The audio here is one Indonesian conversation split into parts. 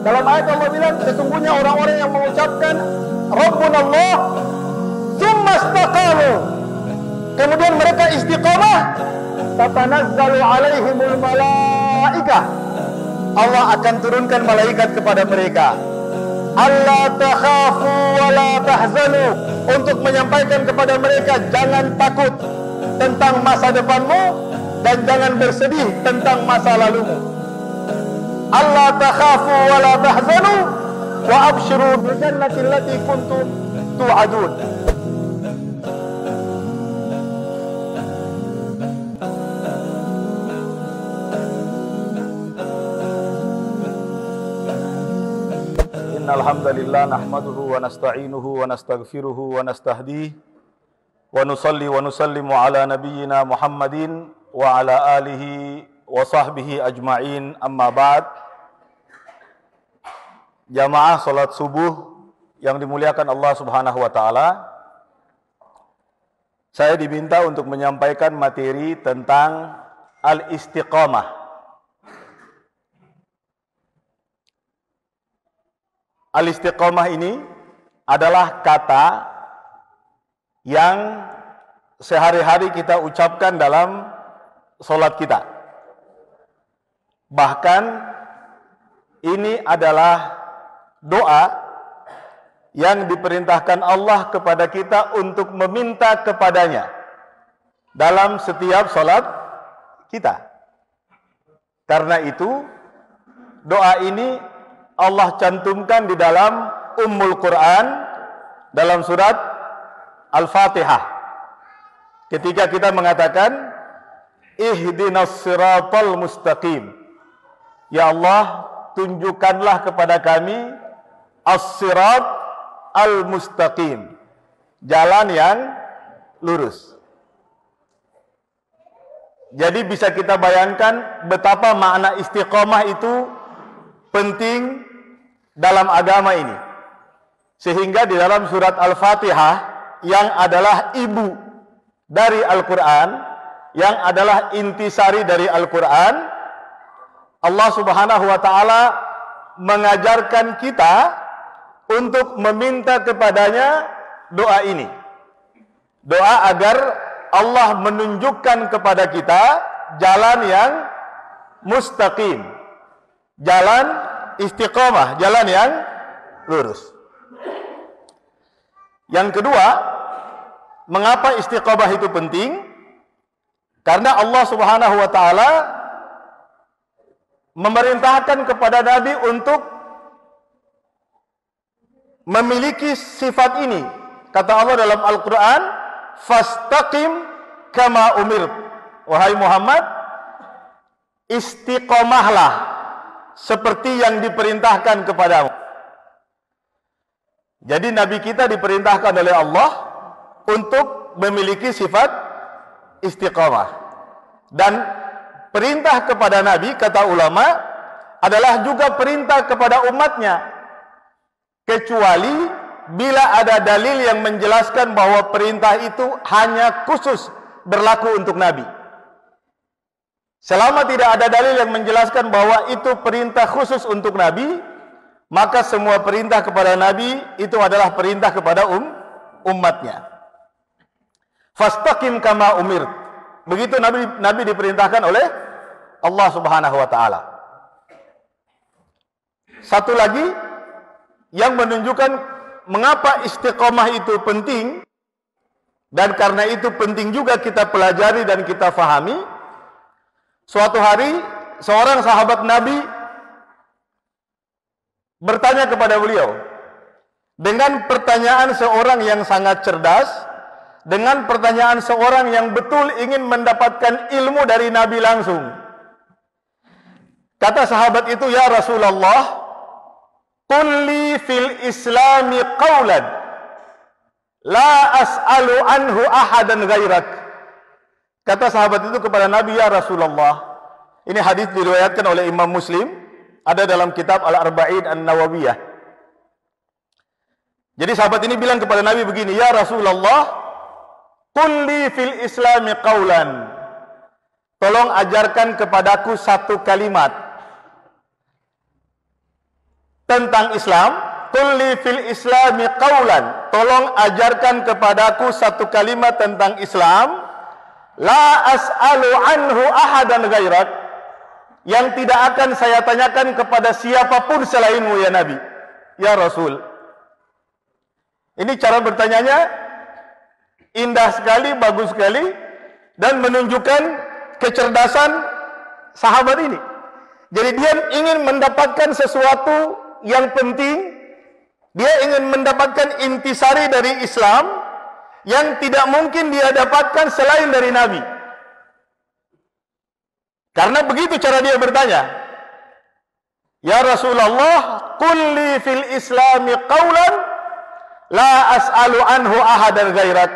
Dalam ayat Allah bilang, sesungguhnya orang-orang yang mengucapkan Rabbunallah tsumma istaqamu, kemudian mereka istiqamah, tatanazzalu alaihimul malaikah, Allah akan turunkan malaikat kepada mereka, alla takhafu wa la tahzanu, untuk menyampaikan kepada mereka, jangan takut tentang masa depanmu dan jangan bersedih tentang masa lalumu. Alla takhafu wa la tahzanu wa abshiru bil jannati allati kuntum tu'adun. Innal hamdalillah nahmaduhu wa nasta'inuhu wa nastaghfiruhu wa nastahdihi wa nusalli wa nusallimu ala nabiyyina Muhammadin wa ala alihi wa sahbihi ajma'in, amma ba'd. Jamaah salat subuh yang dimuliakan Allah Subhanahu wa taala, saya diminta untuk menyampaikan materi tentang al-istiqamah. Al-istiqamah ini adalah kata yang sehari-hari kita ucapkan dalam solat kita. Bahkan ini adalah doa yang diperintahkan Allah kepada kita untuk meminta kepadanya dalam setiap solat kita. Karena itu doa ini Allah cantumkan di dalam Ummul Quran, dalam surat Al-Fatihah. Ketika kita mengatakan ihdinas siratal mustaqim, ya Allah, tunjukkanlah kepada kami as-sirat al-mustaqim, jalan yang lurus. Jadi bisa kita bayangkan betapa makna istiqomah itu penting dalam agama ini. Sehingga di dalam surat Al-Fatihah yang adalah ibu dari Al-Quran, yang adalah intisari dari Al-Quran, Allah Subhanahu wa ta'ala mengajarkan kita untuk meminta kepadanya doa ini. Doa agar Allah menunjukkan kepada kita jalan yang mustaqim, jalan istiqomah, jalan yang lurus. Yang kedua, mengapa istiqomah itu penting? Karena Allah Subhanahu wa ta'ala memerintahkan kepada Nabi untuk memiliki sifat ini. Kata Allah dalam Al-Quran, fastaqim kama umirt. Wahai Muhammad, istiqomahlah seperti yang diperintahkan kepadamu. Jadi Nabi kita diperintahkan oleh Allah untuk memiliki sifat istiqomah. Dan perintah kepada Nabi, kata ulama, adalah juga perintah kepada umatnya. Kecuali bila ada dalil yang menjelaskan bahwa perintah itu hanya khusus berlaku untuk Nabi. Selama tidak ada dalil yang menjelaskan bahwa itu perintah khusus untuk Nabi, maka semua perintah kepada Nabi itu adalah perintah kepada umatnya. Fastaqim kama umirt. Begitu Nabi diperintahkan oleh Allah Subhanahu wa ta'ala. Satu lagi yang menunjukkan mengapa istiqomah itu penting, dan karena itu penting juga kita pelajari dan kita fahami. Suatu hari seorang sahabat Nabi bertanya kepada beliau dengan pertanyaan seorang yang sangat cerdas, dengan pertanyaan seorang yang betul ingin mendapatkan ilmu dari Nabi langsung. Kata sahabat itu, ya Rasulullah, qul li fil islami qawlan la as'alu anhu ahadan ghairak. Kata sahabat itu kepada Nabi, ya Rasulullah. Ini hadis diriwayatkan oleh Imam Muslim, ada dalam kitab Al-Arba'in An-Nawawiyah. Jadi sahabat ini bilang kepada Nabi begini, ya Rasulullah, qul li fil islami qawlan, tolong ajarkan kepadaku satu kalimat tentang Islam, qul li fil islami qaulan, tolong ajarkan kepadaku satu kalimat tentang Islam, la as'alu anhu ahadan ghairak, yang tidak akan saya tanyakan kepada siapapun selainmu ya Nabi, ya Rasul. Ini cara bertanyanya indah sekali, bagus sekali, dan menunjukkan kecerdasan sahabat ini. Jadi dia ingin mendapatkan sesuatu yang penting, dia ingin mendapatkan intisari dari Islam yang tidak mungkin dia dapatkan selain dari Nabi. Karena begitu cara dia bertanya. Ya Rasulullah, qul li fil islami qaulan la as'alu anhu ahadan ghairak.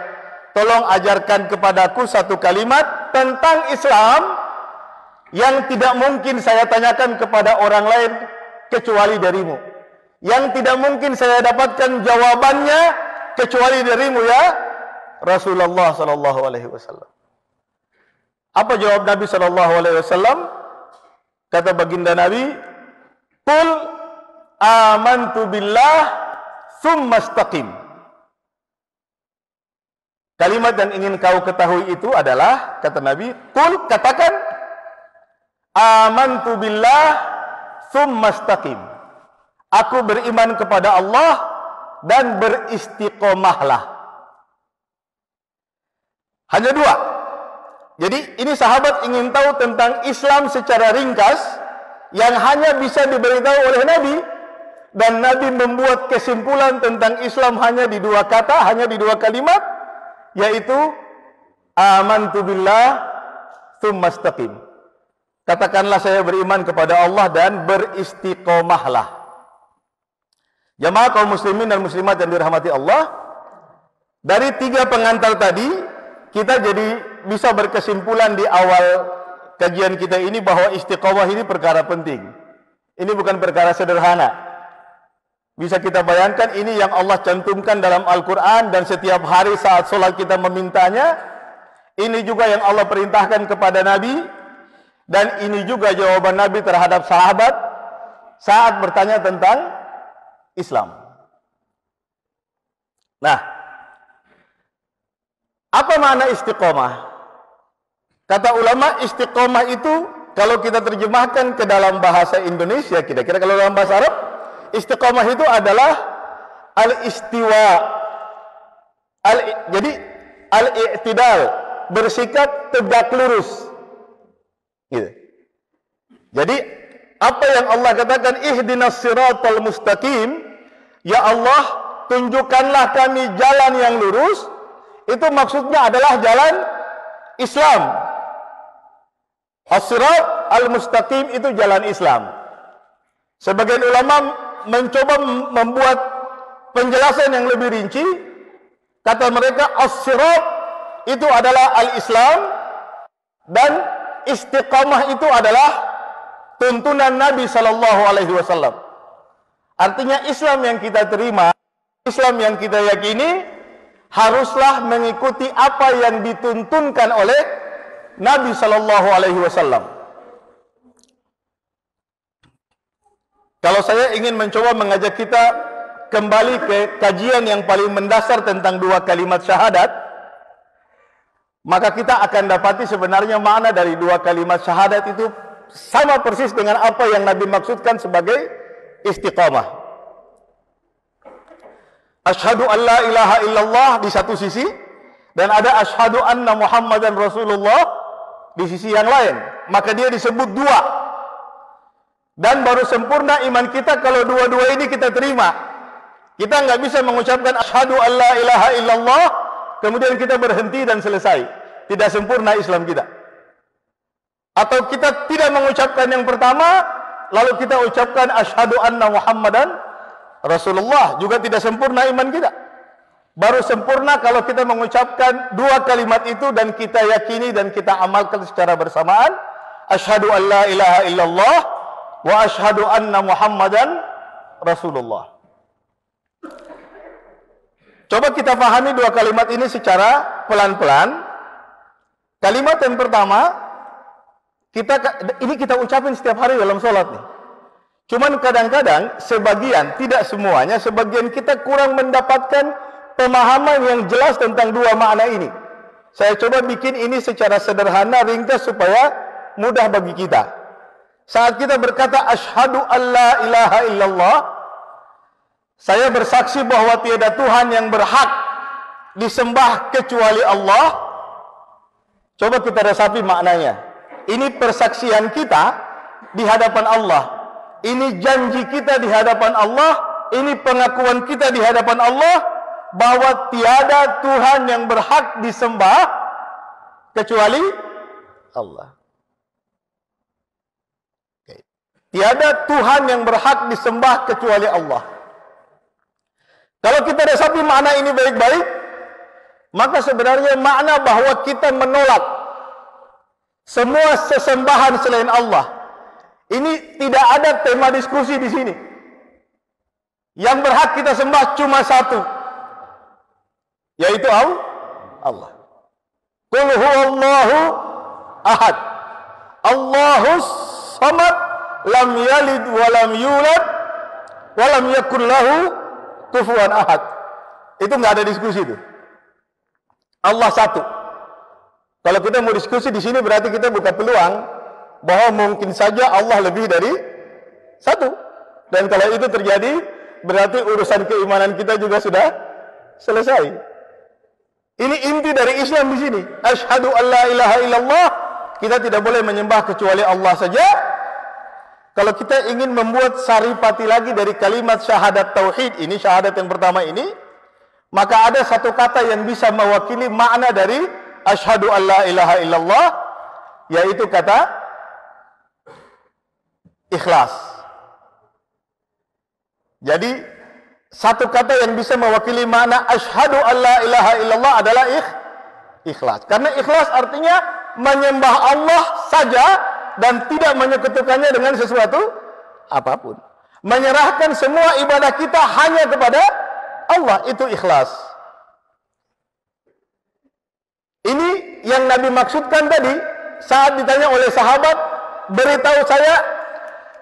Tolong ajarkan kepadaku satu kalimat tentang Islam yang tidak mungkin saya tanyakan kepada orang lain kecuali darimu. Yang tidak mungkin saya dapatkan jawabannya kecuali darimu ya Rasulullah sallallahu alaihi wasallam. Apa jawab Nabi sallallahu alaihi wasallam? Kata baginda Nabi, "Qul amantu billah tsumma istaqim." Kalimat yang ingin kau ketahui itu adalah, kata Nabi, "Qul," katakan, "amantu billah tsumma istaqim." Aku beriman kepada Allah dan beristiqomahlah. Hanya dua. Jadi ini sahabat ingin tahu tentang Islam secara ringkas yang hanya bisa diberitahu oleh Nabi, dan Nabi membuat kesimpulan tentang Islam hanya di dua kata, hanya di dua kalimat, yaitu amantu billah tsumma istaqim. Katakanlah saya beriman kepada Allah dan beristiqomahlah. Jamaah kaum muslimin dan muslimat yang dirahmati Allah, dari tiga pengantar tadi kita jadi bisa berkesimpulan di awal kajian kita ini bahwa istiqomah ini perkara penting. Ini bukan perkara sederhana. Bisa kita bayangkan, ini yang Allah cantumkan dalam Al-Quran, dan setiap hari saat sholat kita memintanya. Ini juga yang Allah perintahkan kepada Nabi, dan ini juga jawaban Nabi terhadap sahabat saat bertanya tentang Islam. Nah, apa makna istiqomah? Kata ulama, istiqomah itu kalau kita terjemahkan ke dalam bahasa Indonesia, kira-kira kalau dalam bahasa Arab, istiqomah itu adalah al-istiwa. Jadi al-i'tidal, bersikap tegak lurus. Gitu. Jadi apa yang Allah katakan, ihdinas siratal mustaqim, ya Allah, tunjukkanlah kami jalan yang lurus, itu maksudnya adalah jalan Islam. As-sirat al-mustaqim itu jalan Islam. Sebagian ulama mencoba membuat penjelasan yang lebih rinci. Kata mereka, as-sirat itu adalah al-Islam, dan istiqamah itu adalah tuntunan Nabi sallallahu alaihi wasallam. Artinya Islam yang kita terima, Islam yang kita yakini, haruslah mengikuti apa yang dituntunkan oleh Nabi sallallahu alaihi wasallam. Kalau saya ingin mencoba mengajak kita kembali ke kajian yang paling mendasar tentang dua kalimat syahadat, maka kita akan dapati sebenarnya makna dari dua kalimat syahadat itu sama persis dengan apa yang Nabi maksudkan sebagai istiqamah. Asyhadu an la ilaha illallah di satu sisi, dan ada asyhadu anna Muhammadan Rasulullah di sisi yang lain. Maka dia disebut dua. Dan baru sempurna iman kita kalau dua-dua ini kita terima. Kita nggak bisa mengucapkan asyhadu an la ilaha illallah kemudian kita berhenti dan selesai. Tidak sempurna Islam kita. Atau kita tidak mengucapkan yang pertama, lalu kita ucapkan asyhadu anna Muhammadan Rasulullah, juga tidak sempurna iman kita. Baru sempurna kalau kita mengucapkan dua kalimat itu dan kita yakini dan kita amalkan secara bersamaan. Asyhadu an la ilaha illallah wa asyhadu anna Muhammadan Rasulullah. Coba kita pahami dua kalimat ini secara pelan-pelan. Kalimat yang pertama, kita ucapin setiap hari dalam sholat nih. Cuman kadang-kadang sebagian, tidak semuanya, sebagian kita kurang mendapatkan pemahaman yang jelas tentang dua makna ini. Saya coba bikin ini secara sederhana, ringkas supaya mudah bagi kita. Saat kita berkata asyhadu alla ilaha illallah, saya bersaksi bahwa tiada Tuhan yang berhak disembah kecuali Allah. Coba kita resapi maknanya. Ini persaksian kita di hadapan Allah. Ini janji kita di hadapan Allah, ini pengakuan kita di hadapan Allah bahwa tiada Tuhan yang berhak disembah kecuali Allah. Tiada Tuhan yang berhak disembah kecuali Allah. Kalau kita resapi makna ini baik-baik, maka sebenarnya makna bahwa kita menolak semua sesembahan selain Allah. Ini tidak ada tema diskusi di sini. Yang berhak kita sembah cuma satu, yaitu Allah. Qul huwallahu ahad, Allahus samad, lam yalid wa lam yulad wa lam yakul lahu kufuwan ahad. Itu nggak ada diskusi itu. Allah satu. Kalau kita mau diskusi di sini berarti kita buka peluang bahwa mungkin saja Allah lebih dari satu. Dan kalau itu terjadi, berarti urusan keimanan kita juga sudah selesai. Ini inti dari Islam di sini. Asyhadu alla ilaha illallah, kita tidak boleh menyembah kecuali Allah saja. Kalau kita ingin membuat saripati lagi dari kalimat syahadat tauhid ini, syahadat yang pertama ini, maka ada satu kata yang bisa mewakili makna dari asyhadu alla ilaha illallah, yaitu kata ikhlas. Jadi satu kata yang bisa mewakili makna asyhadu alla ilaha illallah adalah ikhlas. Karena ikhlas artinya menyembah Allah saja dan tidak menyekutukannya dengan sesuatu apapun. Menyerahkan semua ibadah kita hanya kepada Allah, itu ikhlas. Ini yang Nabi maksudkan tadi saat ditanya oleh sahabat, beritahu saya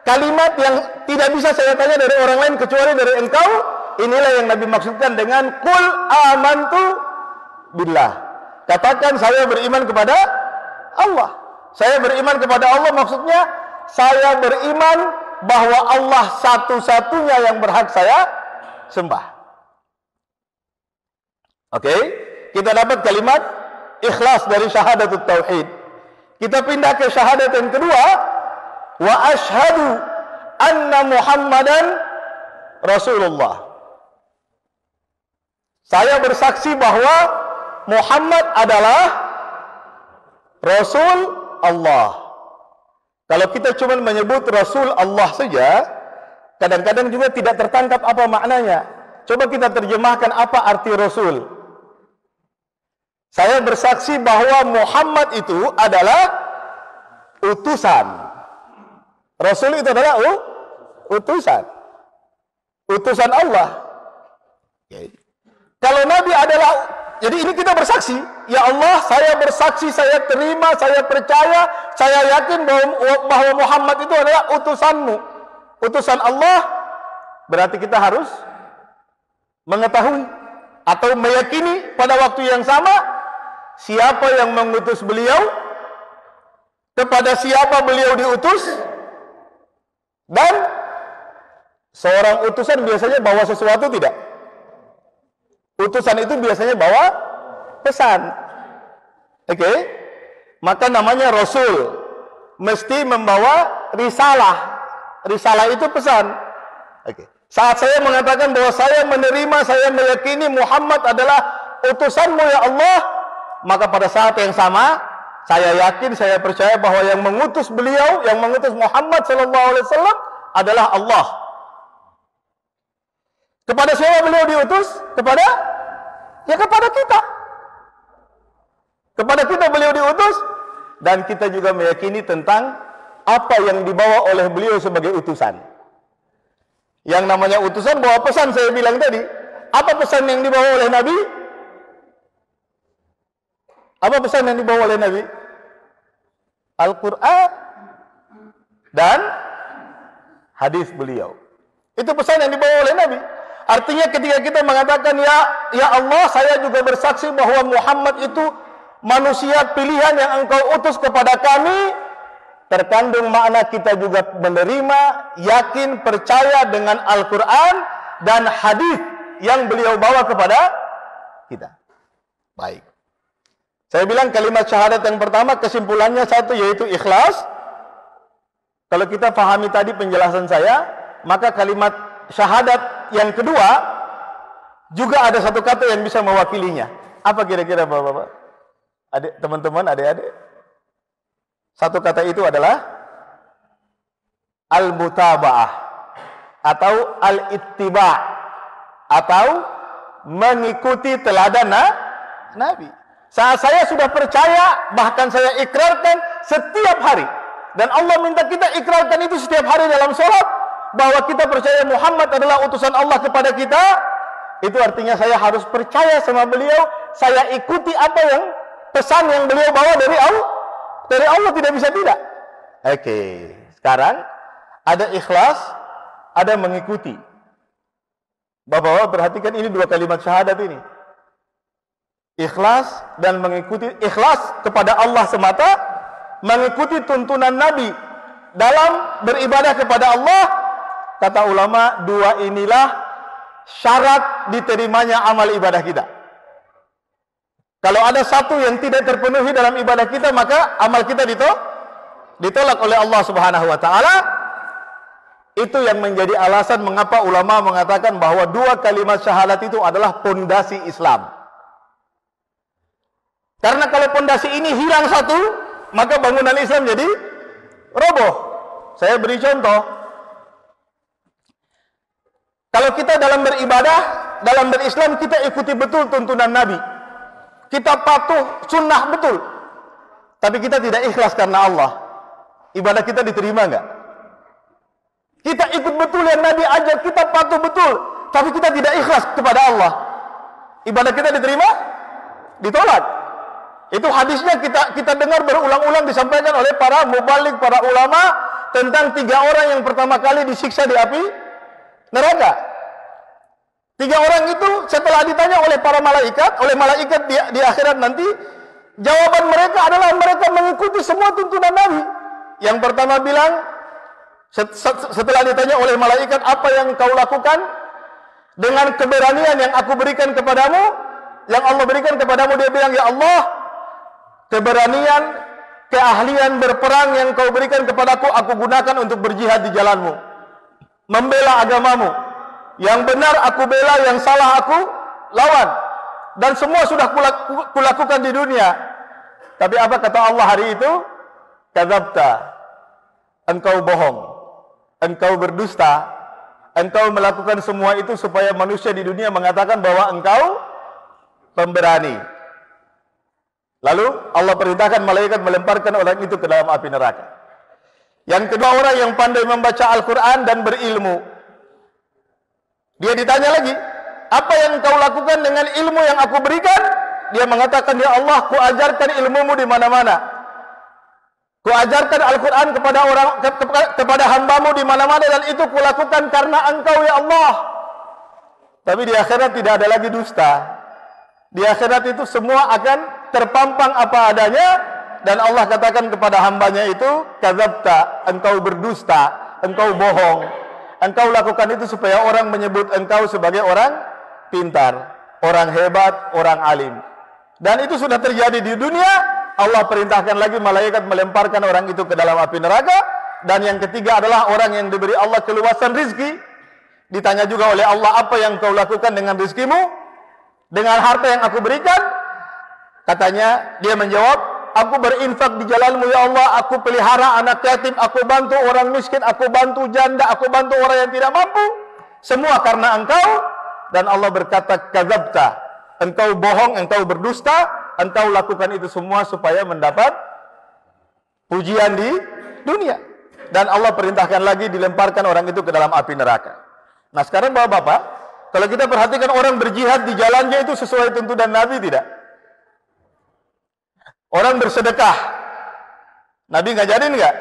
kalimat yang tidak bisa saya tanya dari orang lain kecuali dari engkau. Inilah yang Nabi maksudkan dengan qul amantu billah. Katakan saya beriman kepada Allah. Saya beriman kepada Allah maksudnya saya beriman bahwa Allah satu-satunya yang berhak saya sembah. Oke, kita dapat kalimat ikhlas dari syahadatut tauhid. Kita pindah ke syahadat yang kedua, wa asyhadu anna Muhammadan Rasulullah. Saya bersaksi bahwa Muhammad adalah Rasul Allah. Kalau kita cuma menyebut Rasul Allah saja, kadang-kadang juga tidak tertangkap apa maknanya. Coba kita terjemahkan apa arti Rasul. Saya bersaksi bahwa Muhammad itu adalah utusan. Rasul itu adalah utusan. Utusan Allah. Okay. Kalau Nabi adalah, jadi ini kita bersaksi, ya Allah, saya bersaksi, saya terima, saya percaya, saya yakin bahwa Muhammad itu adalah utusanmu, utusan Allah. Berarti kita harus mengetahui atau meyakini pada waktu yang sama siapa yang mengutus beliau, kepada siapa beliau diutus, dan seorang utusan biasanya bawa sesuatu tidak? Utusan itu biasanya bawa pesan. Oke? Maka namanya Rasul. Mesti membawa risalah. Risalah itu pesan. Oke. Saat saya mengatakan bahwa saya menerima, saya meyakini Muhammad adalah utusanmu ya Allah, maka pada saat yang sama saya yakin, saya percaya bahwa yang mengutus beliau, yang mengutus Muhammad SAW adalah Allah. Kepada siapa beliau diutus? Kepada kita. Kepada kita beliau diutus, dan kita juga meyakini tentang apa yang dibawa oleh beliau sebagai utusan. Yang namanya utusan bawa pesan, saya bilang tadi. Apa pesan yang dibawa oleh Nabi? Apa pesan yang dibawa oleh Nabi? Al-Quran dan hadis beliau. Itu pesan yang dibawa oleh Nabi. Artinya ketika kita mengatakan ya Allah, saya juga bersaksi bahwa Muhammad itu manusia pilihan yang engkau utus kepada kami, terkandung makna kita juga menerima, yakin, percaya dengan Al-Quran dan hadis yang beliau bawa kepada kita. Baik. Saya bilang kalimat syahadat yang pertama kesimpulannya satu, yaitu ikhlas. Kalau kita pahami tadi penjelasan saya, maka kalimat syahadat yang kedua juga ada satu kata yang bisa mewakilinya. Apa kira-kira Bapak-bapak? Adik, teman-teman, adik-adik? Satu kata itu adalah al-mutaba'ah atau al-ittiba' atau mengikuti teladan Nabi. Saat saya sudah percaya, bahkan saya ikrarkan setiap hari. Dan Allah minta kita ikrarkan itu setiap hari dalam sholat, bahwa kita percaya Muhammad adalah utusan Allah kepada kita. Itu artinya saya harus percaya sama beliau, saya ikuti apa yang pesan yang beliau bawa dari Allah. Dari Allah tidak bisa tidak. Oke, sekarang ada ikhlas, ada mengikuti. Bapak-bapak perhatikan ini dua kalimat syahadat ini. Ikhlas dan mengikuti. Ikhlas kepada Allah semata, mengikuti tuntunan Nabi dalam beribadah kepada Allah. Kata ulama, dua inilah syarat diterimanya amal ibadah kita. Kalau ada satu yang tidak terpenuhi dalam ibadah kita, maka amal kita ditolak oleh Allah Subhanahu wa taala. Itu yang menjadi alasan mengapa ulama mengatakan bahwa dua kalimat syahadat itu adalah pondasi Islam. Karena kalau pondasi ini hilang satu, maka bangunan Islam jadi roboh. Saya beri contoh. Kalau kita dalam beribadah, dalam berislam, kita ikuti betul tuntunan Nabi. Kita patuh sunnah betul. Tapi kita tidak ikhlas karena Allah. Ibadah kita diterima enggak? Kita ikut betul yang Nabi ajar, kita patuh betul. Tapi kita tidak ikhlas kepada Allah. Ibadah kita diterima? Ditolak. Itu hadisnya kita dengar berulang-ulang disampaikan oleh para mubalik, para ulama tentang 3 orang yang pertama kali disiksa di api neraka. 3 orang itu setelah ditanya oleh para malaikat, di akhirat nanti, jawaban mereka adalah mereka mengikuti semua tuntunan Nabi. Yang pertama bilang, setelah ditanya oleh malaikat, apa yang kau lakukan dengan keberanian yang aku berikan kepadamu, yang Allah berikan kepadamu? Dia bilang, ya Allah, keberanian, keahlian berperang yang kau berikan kepadaku, aku gunakan untuk berjihad di jalanmu, membela agamamu. Yang benar aku bela, yang salah aku lawan. Dan semua sudah kulakukan di dunia. Tapi apa kata Allah hari itu? Kadzabta, engkau bohong, engkau berdusta, engkau melakukan semua itu supaya manusia di dunia mengatakan bahwa engkau pemberani. Lalu Allah perintahkan malaikat melemparkan orang itu ke dalam api neraka. Yang kedua, orang yang pandai membaca Al-Quran dan berilmu. Dia ditanya lagi, apa yang kau lakukan dengan ilmu yang aku berikan? Dia mengatakan, ya Allah, ku ajarkan ilmumu di mana-mana. Ku ajarkan Al-Quran kepada hambamu di mana-mana, dan itu ku lakukan karena engkau, ya Allah. Tapi di akhirat tidak ada lagi dusta. Di akhirat itu semua akan terpampang apa adanya, dan Allah katakan kepada hambanya itu, kadzabta, engkau berdusta, engkau bohong. Engkau lakukan itu supaya orang menyebut engkau sebagai orang pintar, orang hebat, orang alim. Dan itu sudah terjadi di dunia. Allah perintahkan lagi malaikat melemparkan orang itu ke dalam api neraka. Dan yang ketiga adalah orang yang diberi Allah keluasan rizki. Ditanya juga oleh Allah, apa yang kau lakukan dengan rizkimu? Dengan harta yang aku berikan? Katanya, dia menjawab, aku berinfak di jalanmu ya Allah, aku pelihara anak yatim, aku bantu orang miskin, aku bantu janda, aku bantu orang yang tidak mampu. Semua karena engkau. Dan Allah berkata, kadzabta, engkau bohong, engkau berdusta, engkau lakukan itu semua supaya mendapat pujian di dunia. Dan Allah perintahkan lagi dilemparkan orang itu ke dalam api neraka. Nah sekarang bapak-bapak, kalau kita perhatikan orang berjihad di jalannya itu sesuai tuntunan Nabi tidak? Orang bersedekah, Nabi ngajarin enggak?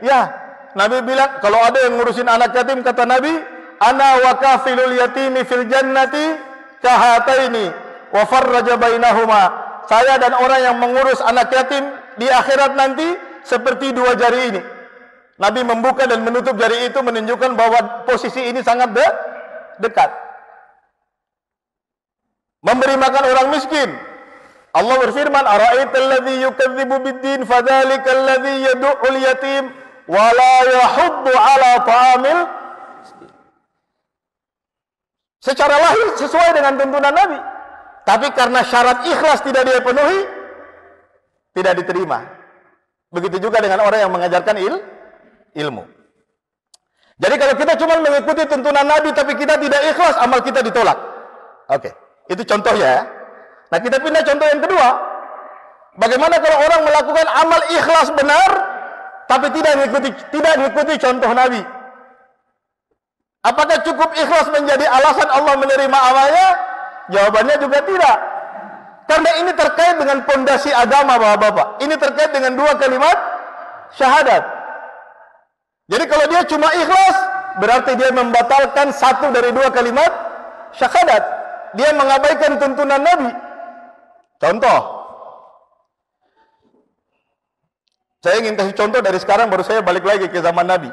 Ya, Nabi bilang, kalau ada yang ngurusin anak yatim, kata Nabi, ana wa kafilul yatimi fil jannati kahataini wa farraja bainahuma. Saya dan orang yang mengurus anak yatim di akhirat nanti seperti dua jari ini. Nabi membuka dan menutup jari itu menunjukkan bahwa posisi ini sangat dekat. Memberi makan orang miskin. Allah berfirman, ara'aital ladzi yukadzibu bid-din fadzalikal ladzi yad'ul yatim wa la yahuddu 'ala ta'amil. Secara lahir sesuai dengan tuntunan Nabi, tapi karena syarat ikhlas tidak dia penuhi, tidak diterima. Begitu juga dengan orang yang mengajarkan ilmu. Jadi kalau kita cuma mengikuti tuntunan Nabi tapi kita tidak ikhlas, amal kita ditolak. Oke, itu contohnya ya. Nah, kita pindah contoh yang kedua. Bagaimana kalau orang melakukan amal ikhlas benar tapi tidak mengikuti contoh Nabi? Apakah cukup ikhlas menjadi alasan Allah menerima amalnya? Jawabannya juga tidak. Karena ini terkait dengan pondasi agama, Bapak-bapak. Ini terkait dengan dua kalimat syahadat. Jadi kalau dia cuma ikhlas, berarti dia membatalkan satu dari dua kalimat syahadat. Dia mengabaikan tuntunan Nabi. Contoh. Saya ingin kasih contoh dari sekarang, baru saya balik lagi ke zaman Nabi.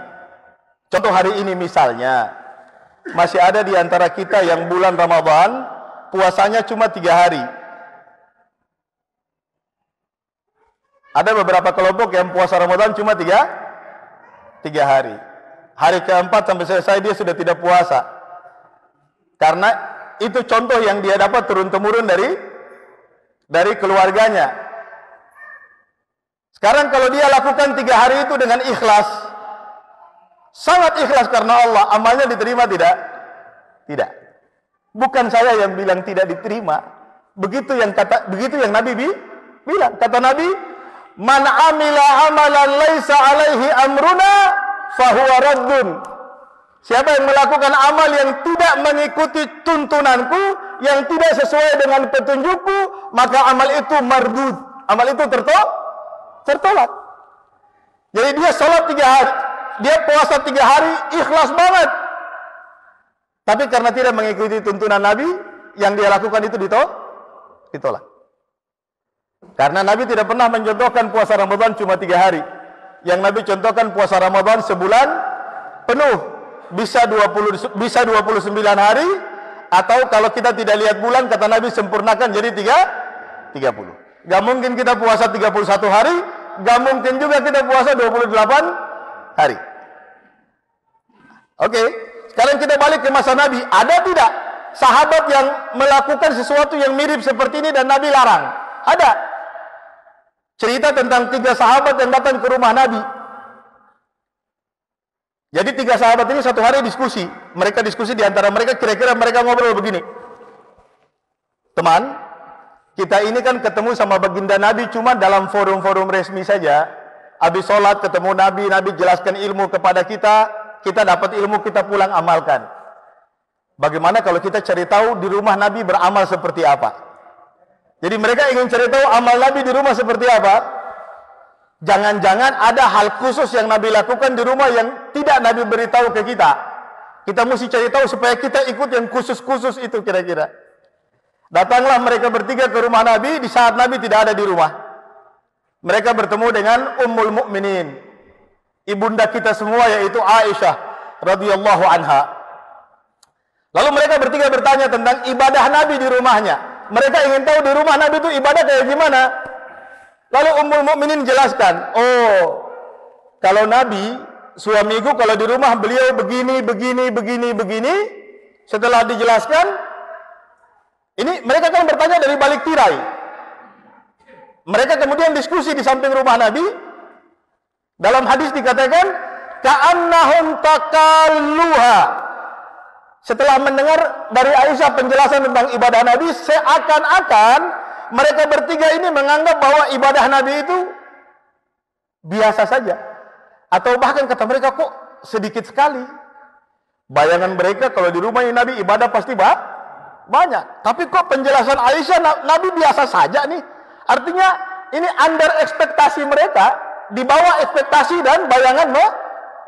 Contoh hari ini misalnya, masih ada di antara kita yang bulan Ramadan, puasanya cuma 3 hari. Ada beberapa kelompok yang puasa Ramadan cuma 3 hari. Hari keempat sampai selesai dia sudah tidak puasa. Karena itu contoh yang dia dapat turun-temurun dari keluarganya. Sekarang kalau dia lakukan 3 hari itu dengan ikhlas, sangat ikhlas karena Allah, amalnya diterima tidak? Tidak. Bukan saya yang bilang tidak diterima. Begitu yang Nabi bilang. Kata Nabi, man amila amalan laisa alaihi amruna fahuwa raddun. Siapa yang melakukan amal yang tidak mengikuti tuntunanku, yang tidak sesuai dengan petunjukku, maka amal itu mardud. Amal itu tertolak. Jadi dia sholat 3 hari, dia puasa 3 hari, ikhlas banget. Tapi karena tidak mengikuti tuntunan Nabi, yang dia lakukan itu ditolak. Karena Nabi tidak pernah mencontohkan puasa Ramadan cuma 3 hari. Yang Nabi contohkan puasa Ramadan sebulan penuh. Bisa 29 hari, atau kalau kita tidak lihat bulan, kata Nabi sempurnakan jadi 30. Gak mungkin kita puasa 31 hari, gak mungkin juga kita puasa 28 hari. Oke, sekarang kita balik ke masa Nabi. Ada tidak sahabat yang melakukan sesuatu yang mirip seperti ini dan Nabi larang? Ada. Cerita tentang 3 sahabat yang datang ke rumah Nabi. Jadi 3 sahabat ini satu hari diskusi. Mereka diskusi di antara mereka, kira-kira mereka ngobrol begini. Teman, kita ini kan ketemu sama baginda Nabi cuma dalam forum-forum resmi saja. Habis sholat ketemu Nabi, Nabi jelaskan ilmu kepada kita, kita dapat ilmu, kita pulang amalkan. Bagaimana kalau kita cari tahu di rumah Nabi beramal seperti apa? Jadi mereka ingin cari tahu amal Nabi di rumah seperti apa. Jangan-jangan ada hal khusus yang Nabi lakukan di rumah yang tidak Nabi beritahu ke kita. Kita mesti cari tahu supaya kita ikut yang khusus-khusus itu kira-kira. Datanglah mereka bertiga ke rumah Nabi di saat Nabi tidak ada di rumah. Mereka bertemu dengan Ummul Mukminin, ibunda kita semua, yaitu Aisyah radhiyallahu anha. Lalu mereka bertiga bertanya tentang ibadah Nabi di rumahnya. Mereka ingin tahu di rumah Nabi itu ibadah kayak gimana. Lalu Ummul Mukminin jelaskan, oh, kalau Nabi, suamiku kalau di rumah beliau begini. Setelah dijelaskan, ini mereka kan bertanya dari balik tirai. Mereka kemudian diskusi di samping rumah Nabi. Dalam hadis dikatakan, ka'annahum takalluha. Setelah mendengar dari Aisyah penjelasan tentang ibadah Nabi, seakan-akan mereka bertiga ini menganggap bahwa ibadah Nabi itu biasa saja. Atau bahkan kata mereka, kok sedikit sekali. Bayangan mereka kalau di rumah Nabi ibadah pasti banyak. Tapi kok penjelasan Aisyah Nabi biasa saja nih. Artinya ini under ekspektasi mereka, di bawah ekspektasi dan bayangan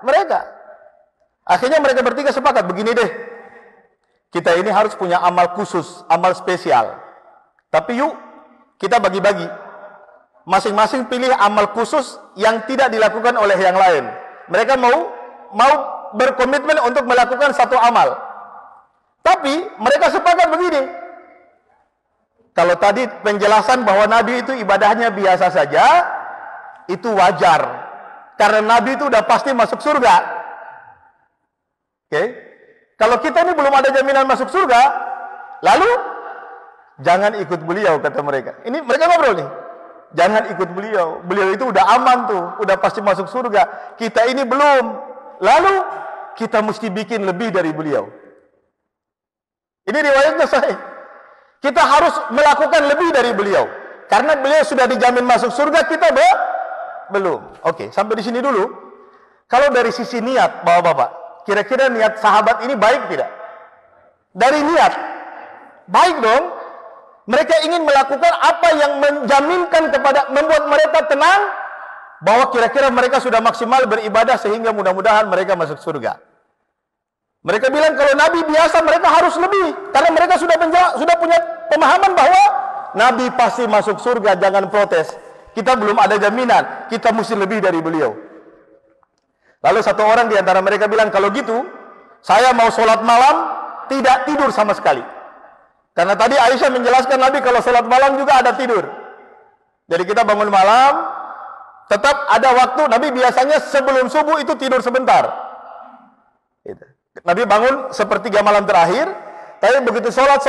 mereka. Akhirnya mereka bertiga sepakat, begini deh, kita ini harus punya amal khusus, amal spesial. Tapi yuk, kita bagi-bagi. Masing-masing pilih amal khusus yang tidak dilakukan oleh yang lain. Mereka mau berkomitmen untuk melakukan satu amal. Tapi mereka sepakat begini. Kalau tadi penjelasan bahwa Nabi itu ibadahnya biasa saja, itu wajar. Karena Nabi itu udah pasti masuk surga. Oke, kalau kita ini belum ada jaminan masuk surga, lalu jangan ikut beliau, kata mereka. Ini mereka ngobrol nih. Jangan ikut beliau. Beliau itu udah aman tuh, udah pasti masuk surga. Kita ini belum. Lalu kita mesti bikin lebih dari beliau. Ini riwayatnya sahih. Kita harus melakukan lebih dari beliau. Karena beliau sudah dijamin masuk surga, kita belum. Oke, sampai di sini dulu. Kalau dari sisi niat, Bapak-bapak, kira-kira niat sahabat ini baik tidak? Dari niat, baik dong. Mereka ingin melakukan apa yang menjaminkan membuat mereka tenang, bahwa kira-kira mereka sudah maksimal beribadah sehingga mudah-mudahan mereka masuk surga. Mereka bilang kalau Nabi biasa mereka harus lebih, karena mereka sudah punya pemahaman bahwa Nabi pasti masuk surga, jangan protes. Kita belum ada jaminan, kita mesti lebih dari beliau. Lalu satu orang di antara mereka bilang, kalau gitu, saya mau sholat malam, tidak tidur sama sekali. Karena tadi Aisyah menjelaskan Nabi kalau sholat malam juga ada tidur. Jadi kita bangun malam, tetap ada waktu. Nabi biasanya sebelum subuh itu tidur sebentar. Nabi bangun sepertiga malam terakhir, tapi begitu sholat,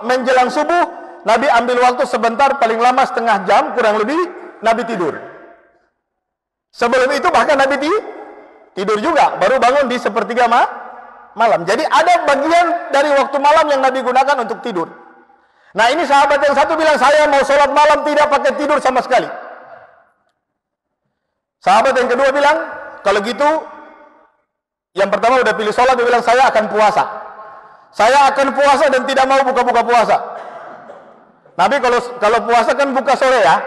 menjelang subuh, Nabi ambil waktu sebentar, paling lama setengah jam, kurang lebih, Nabi tidur. Sebelum itu bahkan Nabi tidur juga, baru bangun di sepertiga malam. Jadi ada bagian dari waktu malam yang Nabi gunakan untuk tidur. Nah, ini sahabat yang satu bilang, saya mau sholat malam tidak pakai tidur sama sekali. Sahabat yang kedua bilang, kalau gitu, yang pertama udah pilih sholat, dia bilang, saya akan puasa. Saya akan puasa dan tidak mau buka-buka puasa. Nabi kalau puasa kan buka sore ya.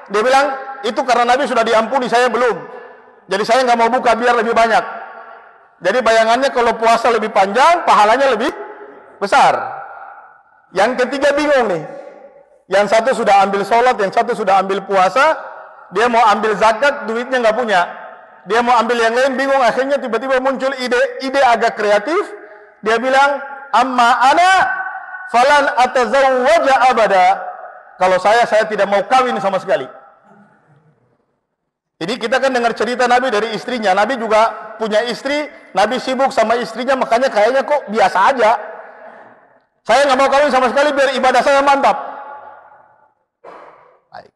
Dia bilang, itu karena Nabi sudah diampuni, saya belum. Jadi saya nggak mau buka biar lebih banyak. Jadi bayangannya kalau puasa lebih panjang, pahalanya lebih besar. Yang ketiga bingung nih. Yang satu sudah ambil sholat, yang satu sudah ambil puasa. Dia mau ambil zakat, duitnya nggak punya. Dia mau ambil yang lain, bingung. Akhirnya tiba-tiba muncul ide agak kreatif. Dia bilang, amma ana falan atazawwaja abada. Kalau saya tidak mau kawin sama sekali. Jadi kita kan dengar cerita Nabi dari istrinya. Nabi juga punya istri, Nabi sibuk sama istrinya, makanya kayaknya kok biasa aja. Saya nggak mau kawin sama sekali biar ibadah saya mantap. Baik.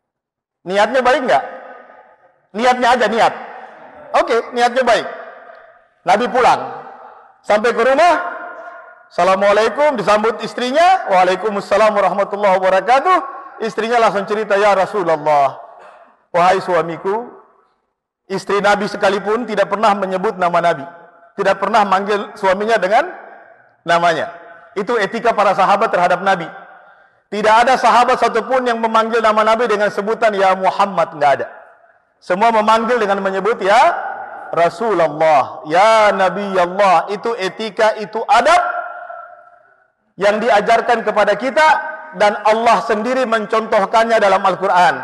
Niatnya baik nggak? Niatnya aja niat. Oke, niatnya baik. Nabi pulang. Sampai ke rumah, Assalamualaikum, disambut istrinya, Waalaikumsalam warahmatullahi wabarakatuh. Istrinya langsung cerita, ya Rasulullah, wahai suamiku, istri Nabi sekalipun tidak pernah menyebut nama Nabi. Tidak pernah manggil suaminya dengan namanya. Itu etika para sahabat terhadap Nabi. Tidak ada sahabat satupun yang memanggil nama Nabi dengan sebutan ya Muhammad, nggak ada. Semua memanggil dengan menyebut ya Rasulullah, ya Nabi Allah. Itu etika, itu adab yang diajarkan kepada kita, dan Allah sendiri mencontohkannya dalam Al-Quran.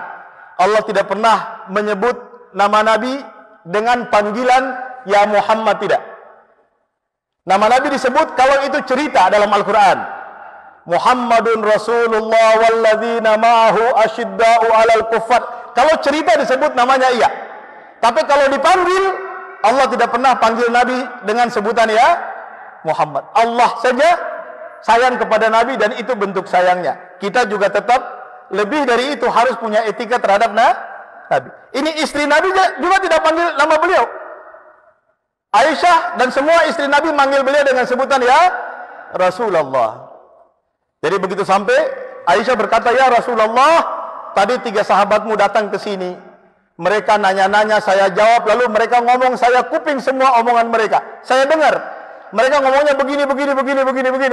Allah tidak pernah menyebut nama Nabi dengan panggilan ya Muhammad, tidak. Nama Nabi disebut kalau itu cerita dalam Al-Quran. Muhammadun Rasulullah walladzina ma'ahu asyidda'u 'alal kuffar. Kalau cerita disebut namanya iya. Tapi kalau dipanggil, Allah tidak pernah panggil Nabi dengan sebutan ya Muhammad. Allah saja sayang kepada Nabi, dan itu bentuk sayangnya. Kita juga tetap lebih dari itu harus punya etika terhadap Nabi. Ini istri Nabi juga tidak panggil nama beliau. Aisyah dan semua istri Nabi manggil beliau dengan sebutan ya Rasulullah. Jadi begitu sampai, Aisyah berkata, ya Rasulullah, tadi 3 sahabatmu datang ke sini. Mereka nanya-nanya, saya jawab, lalu mereka ngomong, saya kuping semua omongan mereka. Saya dengar. Mereka ngomongnya begini.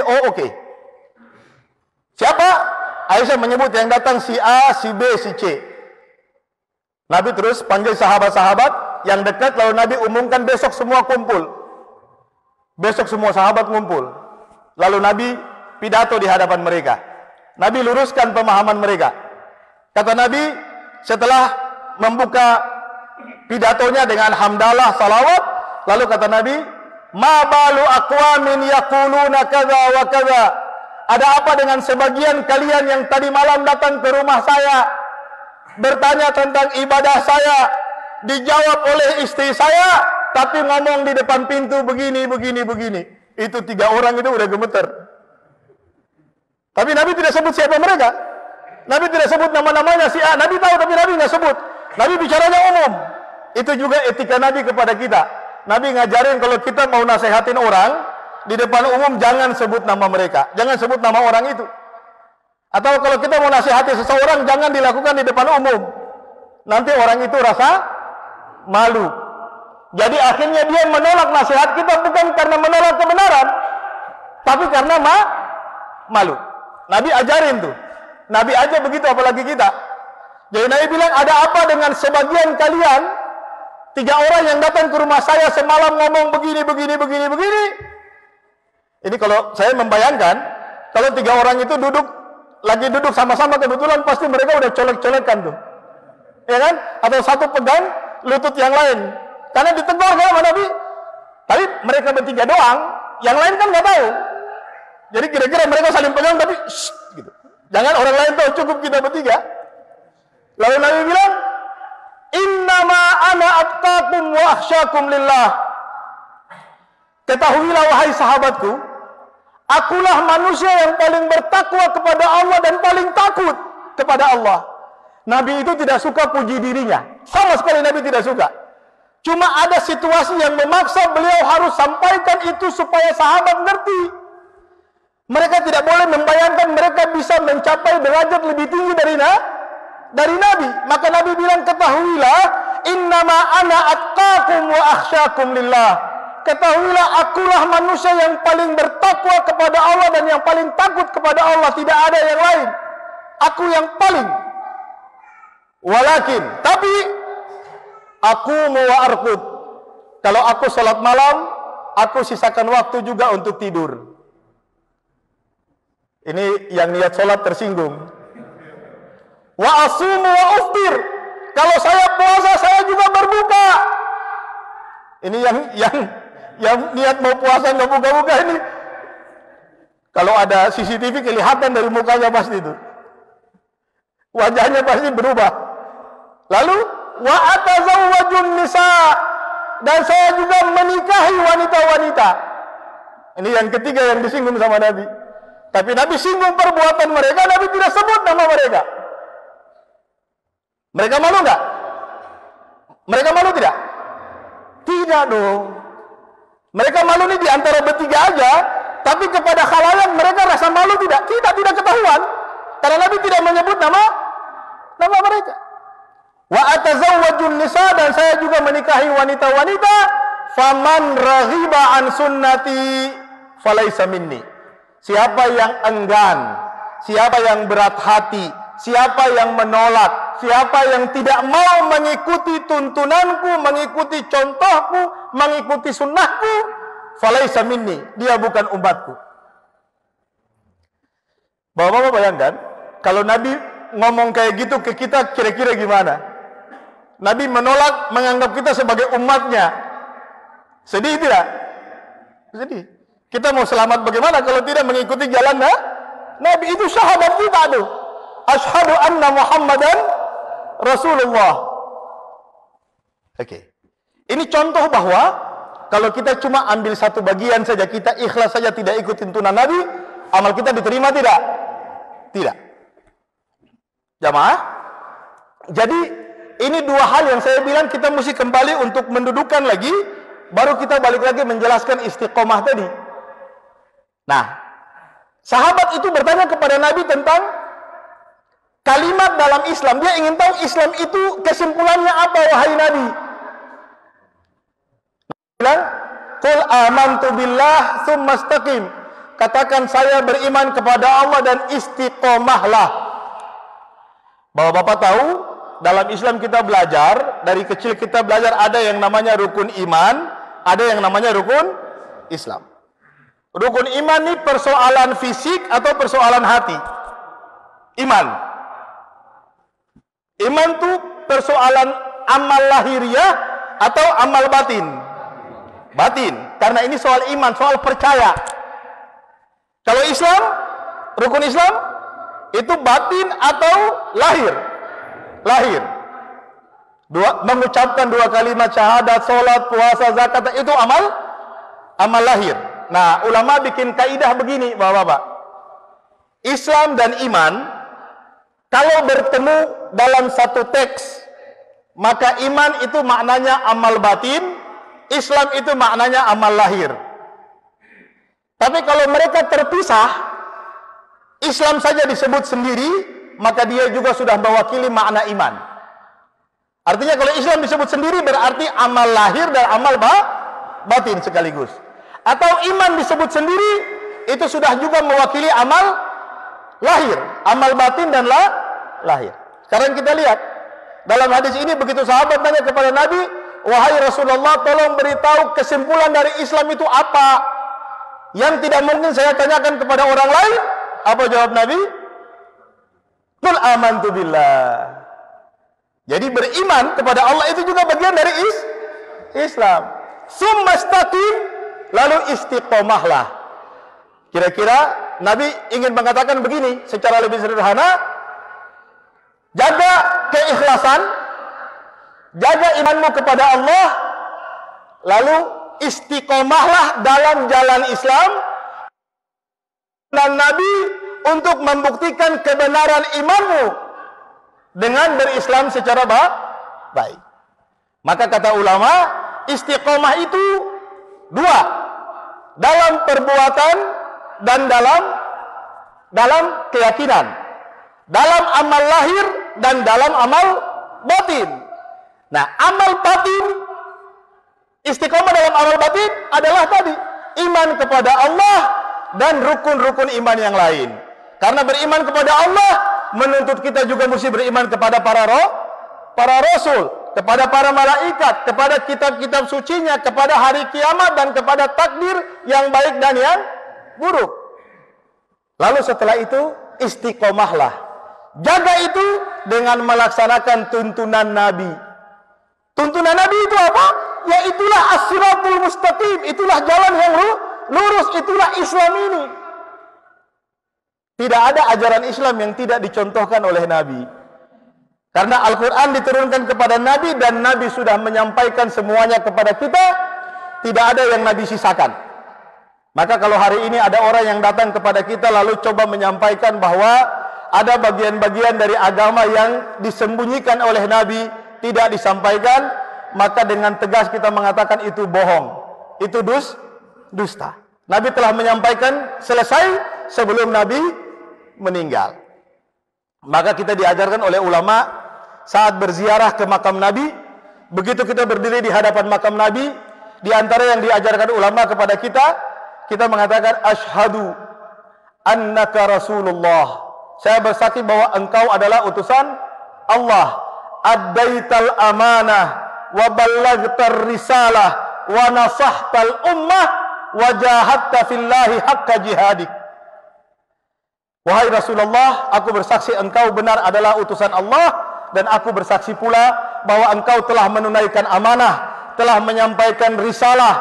Oh, oke. Siapa? Aisyah menyebut yang datang si A, si B, si C. Nabi terus panggil sahabat-sahabat yang dekat, lalu Nabi umumkan besok semua kumpul. Besok semua sahabat ngumpul. Lalu Nabi pidato di hadapan mereka. Nabi luruskan pemahaman mereka. Kata Nabi setelah membuka pidatonya dengan hamdalah, salawat, lalu kata Nabi, ma balu aqwamin yaquluna kadza wa kadza. Ada apa dengan sebagian kalian yang tadi malam datang ke rumah saya, bertanya tentang ibadah saya, dijawab oleh istri saya, tapi ngomong di depan pintu begini. Itu 3 orang itu udah gemeter. Tapi Nabi tidak sebut siapa mereka. Nabi tidak sebut nama-namanya si A. Nabi tahu tapi Nabi nggak sebut. Nabi bicaranya umum. Itu juga etika Nabi kepada kita. Nabi ngajarin kalau kita mau nasehatin orang di depan umum, jangan sebut nama mereka, jangan sebut nama orang itu. Atau kalau kita mau nasihati seseorang, jangan dilakukan di depan umum. Nanti orang itu rasa malu. Jadi akhirnya dia menolak nasihat kita bukan karena menolak kebenaran, tapi karena malu. Nabi ajarin tuh. Nabi aja begitu, apalagi kita. Jadi Nabi bilang, ada apa dengan sebagian kalian, 3 orang yang datang ke rumah saya semalam ngomong begini. Ini kalau saya membayangkan, kalau 3 orang itu lagi duduk sama-sama, kebetulan pasti mereka udah colek-colekan tuh, ya kan? Atau satu pegang lutut yang lain, karena ditegur sama Nabi. Tapi mereka bertiga doang, yang lain kan nggak tahu. Jadi kira-kira mereka saling pegang tapi gitu. Jangan orang lain tahu, cukup kita bertiga. Lalu Nabi bilang, innama ana atqakum wa akhsyakum lillah. Ketahuilah wahai sahabatku, akulah manusia yang paling bertakwa kepada Allah dan paling takut kepada Allah. Nabi itu tidak suka puji dirinya. Sama sekali Nabi tidak suka. Cuma ada situasi yang memaksa beliau harus sampaikan itu supaya sahabat ngerti. Mereka tidak boleh membayangkan mereka bisa mencapai derajat lebih tinggi dari Nabi. Maka Nabi bilang, ketahuilah, innama ana atqakum wa akhsyakum lillah. Ketahuilah, akulah manusia yang paling bertakwa kepada Allah dan yang paling takut kepada Allah. Tidak ada yang lain. Aku yang paling. Walakin, tapi aku wa arqud. Kalau aku salat malam, aku sisakan waktu juga untuk tidur. Ini yang niat salat tersinggung. Wa asumu wa uftir. Kalau saya puasa, saya juga berbuka. Ini yang niat mau puasa nggak buka-buka ini. Kalau ada CCTV kelihatan dari mukanya pasti itu. Wajahnya pasti berubah. Lalu wa atazawwajun nisa, dan saya juga menikahi wanita-wanita. Ini yang ketiga yang disinggung sama Nabi. Tapi Nabi singgung perbuatan mereka, Nabi tidak sebut nama mereka. Mereka malu enggak? Mereka malu tidak? Tidak dong. Mereka malu nih di antara bertiga aja, tapi kepada khalayak mereka rasa malu tidak? Tidak ketahuan. Karena Nabi tidak menyebut nama mereka. Wa atazawwajun nisa, dan saya juga menikahi wanita-wanita. Faman raghiba an sunnati falaisa minni. Siapa yang enggan, siapa yang berat hati, siapa yang menolak, siapa yang tidak mau mengikuti tuntunanku, mengikuti contohku, mengikuti sunnahku, falaisa minni, dia bukan umatku. Bapak-bapak bayangkan, kalau Nabi ngomong kayak gitu ke kita, kira-kira gimana? Nabi menolak, menganggap kita sebagai umatnya. Sedih tidak? Sedih. Kita mau selamat bagaimana kalau tidak mengikuti jalan Nabi? Itu sahabat kita tuh. Asyhadu anna Muhammadan Rasulullah. Oke. Ini contoh bahwa kalau kita cuma ambil satu bagian saja, kita ikhlas saja tidak ikut tuntunan Nabi, amal kita diterima tidak? Tidak. Jamaah. Jadi ini 2 hal yang saya bilang kita mesti kembali untuk mendudukan lagi, baru kita balik lagi menjelaskan istiqomah tadi. Nah, sahabat itu bertanya kepada Nabi tentang kalimat dalam Islam. Dia ingin tahu Islam itu kesimpulannya apa, wahai Nabi. Nabi bilang, qul amantu billah tsumma istaqim. Katakan saya beriman kepada Allah dan istiqomahlah. Bapak-bapak tahu, dalam Islam kita belajar, dari kecil kita belajar ada yang namanya rukun iman, ada yang namanya rukun Islam. Rukun iman ini persoalan fisik atau persoalan hati? Iman. Iman itu persoalan amal lahiriah atau amal batin? Batin. Karena ini soal iman, soal percaya. Kalau Islam, rukun Islam itu batin atau lahir? Lahir. Mengucapkan 2 kalimat syahadat, salat, puasa, zakat, itu amal lahir. Nah, ulama bikin kaidah begini, Bapak-bapak. Islam dan iman kalau bertemu dalam satu teks, maka iman itu maknanya amal batin, Islam itu maknanya amal lahir. Tapi kalau mereka terpisah, Islam saja disebut sendiri, maka dia juga sudah mewakili makna iman. Artinya kalau Islam disebut sendiri berarti amal lahir dan amal batin sekaligus. Atau iman disebut sendiri, itu sudah juga mewakili amal lahir, amal batin dan lahir. Sekarang kita lihat dalam hadis ini, begitu sahabat tanya kepada Nabi, wahai Rasulullah, tolong beritahu kesimpulan dari Islam itu apa yang tidak mungkin saya tanyakan kepada orang lain. Apa jawab Nabi? Qul amantu billah. Jadi beriman kepada Allah itu juga bagian dari Islam. Summastaqim, lalu istiqomahlah. Kira-kira Nabi ingin mengatakan begini secara lebih sederhana, jaga keikhlasan, jaga imanmu kepada Allah, lalu istiqomahlah dalam jalan Islam, dan Nabi untuk membuktikan kebenaran imanmu dengan berislam secara baik. Maka kata ulama, istiqomah itu 2, dalam perbuatan dan dalam keyakinan, dalam amal lahir dan dalam amal batin. Nah, amal batin, istiqomah dalam amal batin adalah tadi iman kepada Allah dan rukun-rukun iman yang lain. Karena beriman kepada Allah menuntut kita juga mesti beriman kepada para rasul, kepada para malaikat, kepada kitab-kitab sucinya, kepada hari kiamat, dan kepada takdir yang baik dan yang buruk. Lalu setelah itu istiqomahlah, jaga itu dengan melaksanakan tuntunan Nabi. Tuntunan Nabi itu apa? Ya itulah as-siratul mustaqim, itulah jalan yang lurus, itulah Islam ini. Tidak ada ajaran Islam yang tidak dicontohkan oleh Nabi. Karena Al-Quran diturunkan kepada Nabi dan Nabi sudah menyampaikan semuanya kepada kita. Tidak ada yang Nabi sisakan. Maka kalau hari ini ada orang yang datang kepada kita lalu coba menyampaikan bahwa ada bagian-bagian dari agama yang disembunyikan oleh Nabi, tidak disampaikan, maka dengan tegas kita mengatakan itu bohong, itu dusta. Nabi telah menyampaikan selesai sebelum Nabi meninggal. Maka kita diajarkan oleh ulama saat berziarah ke makam Nabi, begitu kita berdiri di hadapan makam Nabi, di antara yang diajarkan ulama kepada kita, kita mengatakan asyhadu annaka rasulullah. Saya bersaksi bahwa engkau adalah utusan Allah. Addaital amanah wa ballaghtar risalah wa nasahtal ummah wa jahadta fillahi haqqa jihadik. Wahai Rasulullah, aku bersaksi engkau benar adalah utusan Allah, dan aku bersaksi pula bahwa engkau telah menunaikan amanah, telah menyampaikan risalah,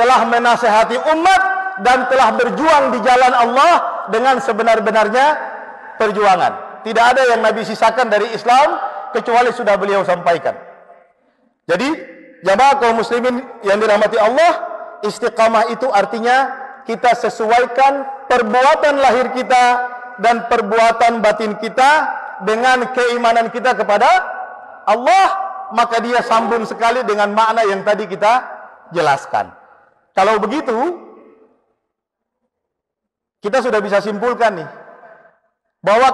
telah menasehati umat, dan telah berjuang di jalan Allah dengan sebenar-benarnya perjuangan. Tidak ada yang Nabi sisakan dari Islam kecuali sudah beliau sampaikan. Jadi, jamaah kaum muslimin yang dirahmati Allah, istiqamah itu artinya kita sesuaikan perbuatan lahir kita dan perbuatan batin kita dengan keimanan kita kepada Allah, maka dia sambung sekali dengan makna yang tadi kita jelaskan. Kalau begitu, kita sudah bisa simpulkan nih, bahwa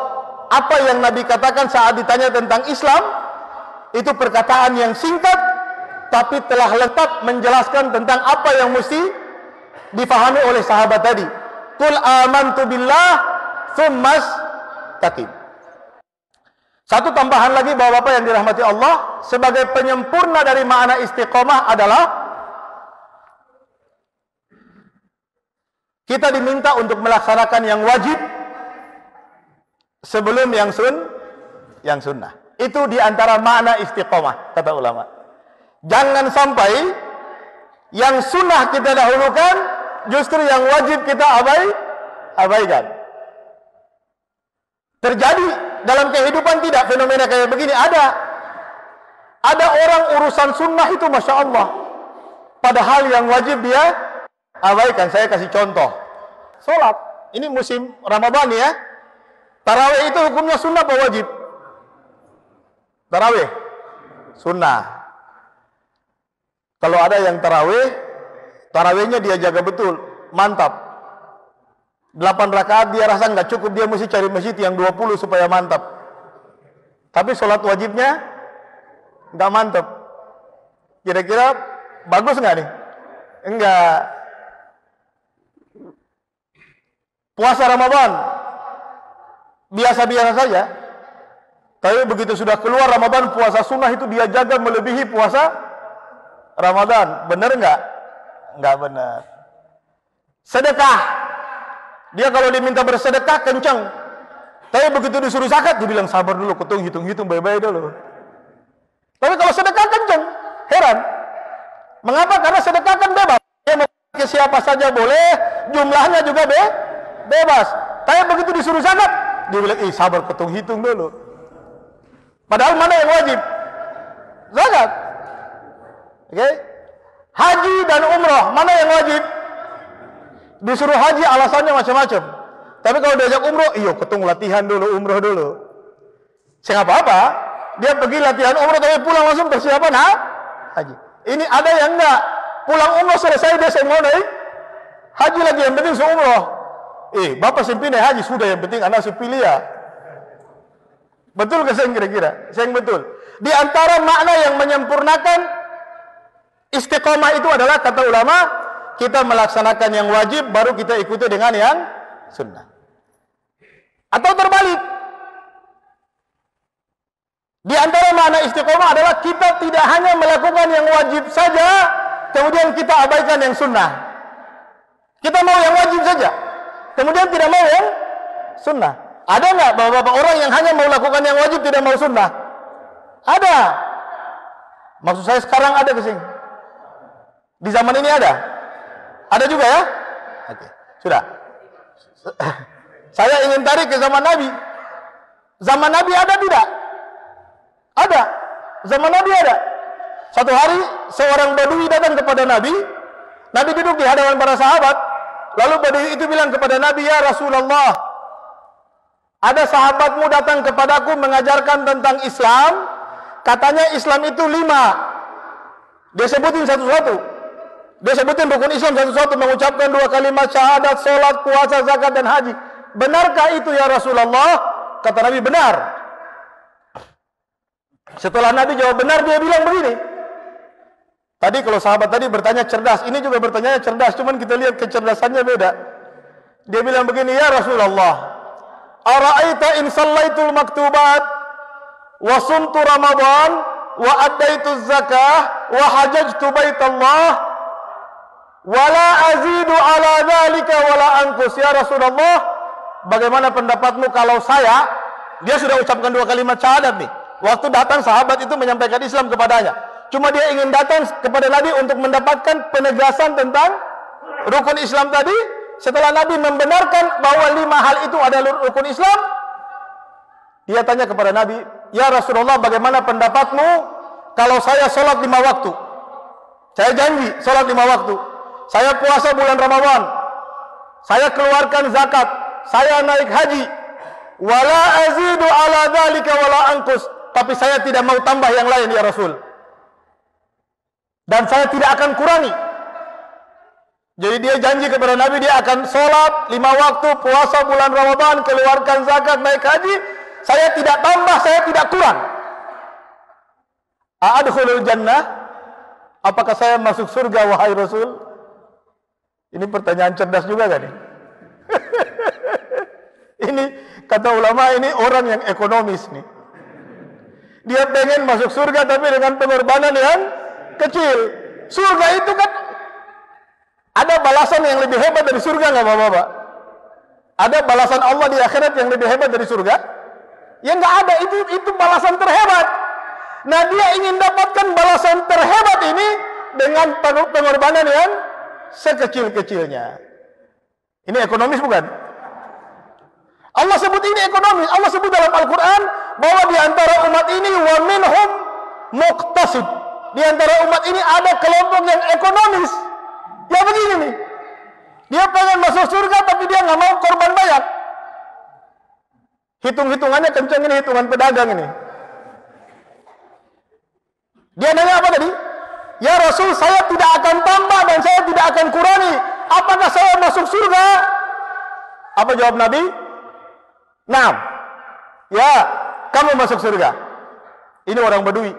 apa yang Nabi katakan saat ditanya tentang Islam, itu perkataan yang singkat, tapi telah lengkap menjelaskan tentang apa yang mesti difahami oleh sahabat tadi. Qul amantu billah tsummas taqim. Satu tambahan lagi Bapak-bapak yang dirahmati Allah, sebagai penyempurna dari makna istiqomah adalah kita diminta untuk melaksanakan yang wajib sebelum yang sunnah. Itu diantara makna istiqomah, kata ulama. Jangan sampai yang sunnah kita dahulukan, justru yang wajib kita abaikan. Terjadi dalam kehidupan tidak fenomena kayak begini. Ada orang urusan sunnah itu Masya Allah, padahal yang wajib dia abaikan. Saya kasih contoh, sholat. Ini musim Ramadan ya. Tarawih itu hukumnya sunnah apa wajib? Tarawih sunnah. Kalau ada yang tarawihnya dia jaga betul, mantap. 8 rakaat dia rasa nggak cukup, dia mesti cari masjid yang 20 supaya mantap. Tapi sholat wajibnya nggak mantap. Kira-kira bagus nggak nih? Enggak. Puasa Ramadan biasa-biasa saja. Tapi begitu sudah keluar Ramadan, puasa sunnah itu dia jaga melebihi puasa Ramadan. Benar nggak? Nggak benar. Sedekah. Dia kalau diminta bersedekah kencang, tapi begitu disuruh zakat dibilang sabar dulu, hitung baik-baik dulu. Tapi kalau sedekah kencang, heran. Mengapa? Karena sedekah kan bebas. Dia mau ke siapa saja boleh, jumlahnya juga bebas. Tapi begitu disuruh zakat, dia bilang, sabar hitung dulu. Padahal mana yang wajib? Zakat. Oke? Haji dan umrah, mana yang wajib? Disuruh haji alasannya macam-macam. Tapi kalau diajak umroh, latihan dulu, umroh dulu. Saya apa-apa, dia pergi latihan umroh tapi pulang langsung persiapan haji. Ini ada yang enggak, pulang umroh selesai dia mau naik haji lagi, yang penting seumroh. Bapak simpin naik haji, sudah yang penting anak sepilih ya. Betul ke saya kira-kira? Saya betul. Di antara makna yang menyempurnakan istiqomah itu adalah, kata ulama, kita melaksanakan yang wajib, baru kita ikuti dengan yang sunnah. Atau terbalik. Di antara makna istiqomah adalah kita tidak hanya melakukan yang wajib saja, kemudian kita abaikan yang sunnah. Kita mau yang wajib saja, kemudian tidak mau yang sunnah. Ada nggak bapak-bapak orang yang hanya mau lakukan yang wajib, tidak mau sunnah? Ada. Maksud saya sekarang ada ke sini. Di zaman ini ada. Ada juga ya? Oke, sudah. Saya ingin tarik ke zaman Nabi. Zaman Nabi ada tidak? Ada. Zaman Nabi ada. Satu hari seorang badui datang kepada Nabi. Nabi duduk di hadapan para sahabat. Lalu badui itu bilang kepada Nabi, "Ya Rasulullah, ada sahabatmu datang kepadaku mengajarkan tentang Islam. Katanya Islam itu 5. Dia sebutin satu-satu. Dia sebutin rukun Islam satu-satu, mengucapkan 2 kalimat syahadat, sholat, puasa, zakat, dan haji. Benarkah itu ya Rasulullah?" Kata Nabi, benar. Setelah Nabi jawab benar, dia bilang begini. Tadi kalau sahabat tadi bertanya cerdas, ini juga bertanya cerdas, cuman kita lihat kecerdasannya beda. Dia bilang begini, "Ya Rasulullah, ara'aita in sallaitul maktubat wa sumtu Ramadan wa addaitu zakah wa hajajtu baitallah wala azidu ala dzalika wala anqus." Ya Rasulullah, bagaimana pendapatmu kalau saya, dia sudah ucapkan 2 kalimat syahadat nih. Waktu datang sahabat itu menyampaikan Islam kepadanya. Cuma dia ingin datang kepada Nabi untuk mendapatkan penegasan tentang rukun Islam tadi. Setelah Nabi membenarkan bahwa 5 hal itu adalah rukun Islam, dia tanya kepada Nabi, "Ya Rasulullah, bagaimana pendapatmu kalau saya sholat 5 waktu? Saya janji sholat 5 waktu. Saya puasa bulan Ramadan. Saya keluarkan zakat. Saya naik haji. Wala azidu ala dzalika wala anqus." Tapi saya tidak mau tambah yang lain ya Rasul. Dan saya tidak akan kurangi. Jadi dia janji kepada Nabi, dia akan sholat 5 waktu, puasa bulan Ramadan, keluarkan zakat, naik haji. Saya tidak tambah, saya tidak kurang. A'adkhulul jannah? Apakah saya masuk surga wahai Rasul? Ini pertanyaan cerdas juga kan nih? Ini kata ulama, ini orang yang ekonomis nih. Dia pengen masuk surga tapi dengan pengorbanan yang kecil. Surga itu kan ada balasan yang lebih hebat dari surga nggak Bapak-Bapak? Ada balasan Allah di akhirat yang lebih hebat dari surga? Ya nggak ada, itu balasan terhebat. Nah dia ingin dapatkan balasan terhebat ini dengan pengorbanan yang sekecil-kecilnya. Ini ekonomis bukan? Allah sebut ini ekonomis. Allah sebut dalam Al-Quran bahwa di antara umat ini wa minhum muqtasid. Di antara umat ini ada kelompok yang ekonomis. Ya begini nih. Dia pengen masuk surga tapi dia nggak mau korban banyak. Hitung-hitungannya kencang ini, hitungan pedagang ini. Dia nanya apa tadi? Ya Rasul, saya tidak akan tambah dan saya tidak akan kurangi. Apakah saya masuk surga? Apa jawab Nabi? Naam. Ya, kamu masuk surga. Ini orang Badui.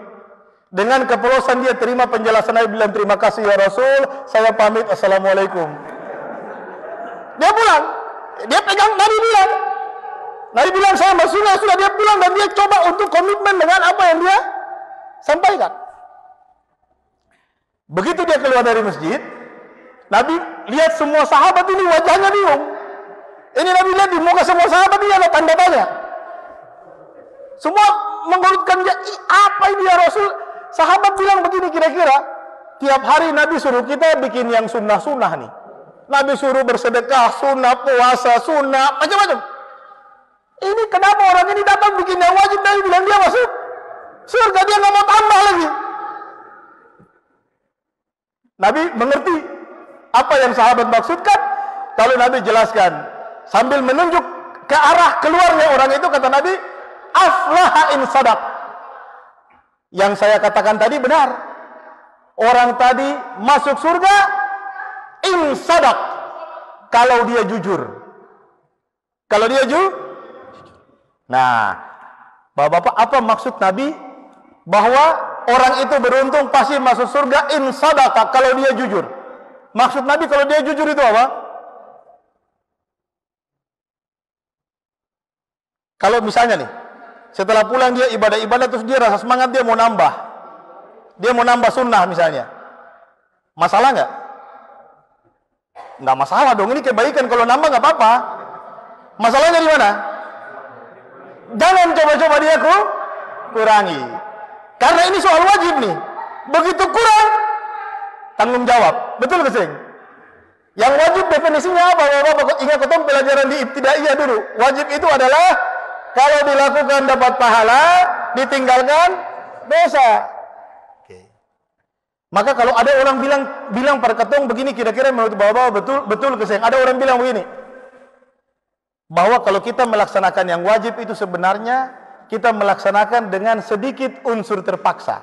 Dengan kepolosan dia terima penjelasan Nabi, bilang terima kasih ya Rasul, saya pamit, assalamualaikum. Dia pulang. Dia pegang, Nabi bilang saya masuk surga, sudah dia pulang dan dia coba untuk komitmen dengan apa yang dia sampaikan. Begitu dia keluar dari masjid, Nabi lihat semua sahabat ini wajahnya bingung. Ini Nabi lihat di muka semua sahabat ini ada tanda tanya. Semua mengurutkan dia, apa ini ya Rasul? Sahabat bilang begini kira-kira, tiap hari Nabi suruh kita bikin yang sunnah-sunnah nih. Nabi suruh bersedekah, sunnah, puasa, sunnah, macam-macam. Ini kenapa orang ini datang bikin yang wajib, Nabi bilang dia masuk surga, dia nggak mau tambah lagi. Nabi mengerti apa yang sahabat maksudkan. Lalu Nabi jelaskan sambil menunjuk ke arah keluarnya orang itu, kata Nabi, aflaha in sadaq. Yang saya katakan tadi benar. Orang tadi masuk surga in sadaq, kalau dia jujur. Kalau dia jujur. Nah, Bapak-bapak, apa maksud Nabi bahwa orang itu beruntung pasti masuk surga in sadaqah, kalau dia jujur? Maksud Nabi kalau dia jujur itu apa? Kalau misalnya nih, setelah pulang dia ibadah-ibadah terus dia rasa semangat, dia mau nambah. Dia mau nambah sunnah misalnya. Masalah nggak? Nggak masalah dong, ini kebaikan, kalau nambah nggak apa-apa. Masalahnya di mana? Jangan coba-coba dia kurangi. Karena ini soal wajib nih. Begitu kurang, tanggung jawab. Betul gak sih? Yang wajib definisinya apa? Bapak ingat ketemu pelajaran di ibtidaiyah dulu. Wajib itu adalah kalau dilakukan dapat pahala, ditinggalkan dosa. Maka kalau ada orang bilang pada ketong begini, kira-kira menurut Bapak betul gak sih? Ada orang bilang begini, bahwa kalau kita melaksanakan yang wajib itu sebenarnya kita melaksanakan dengan sedikit unsur terpaksa.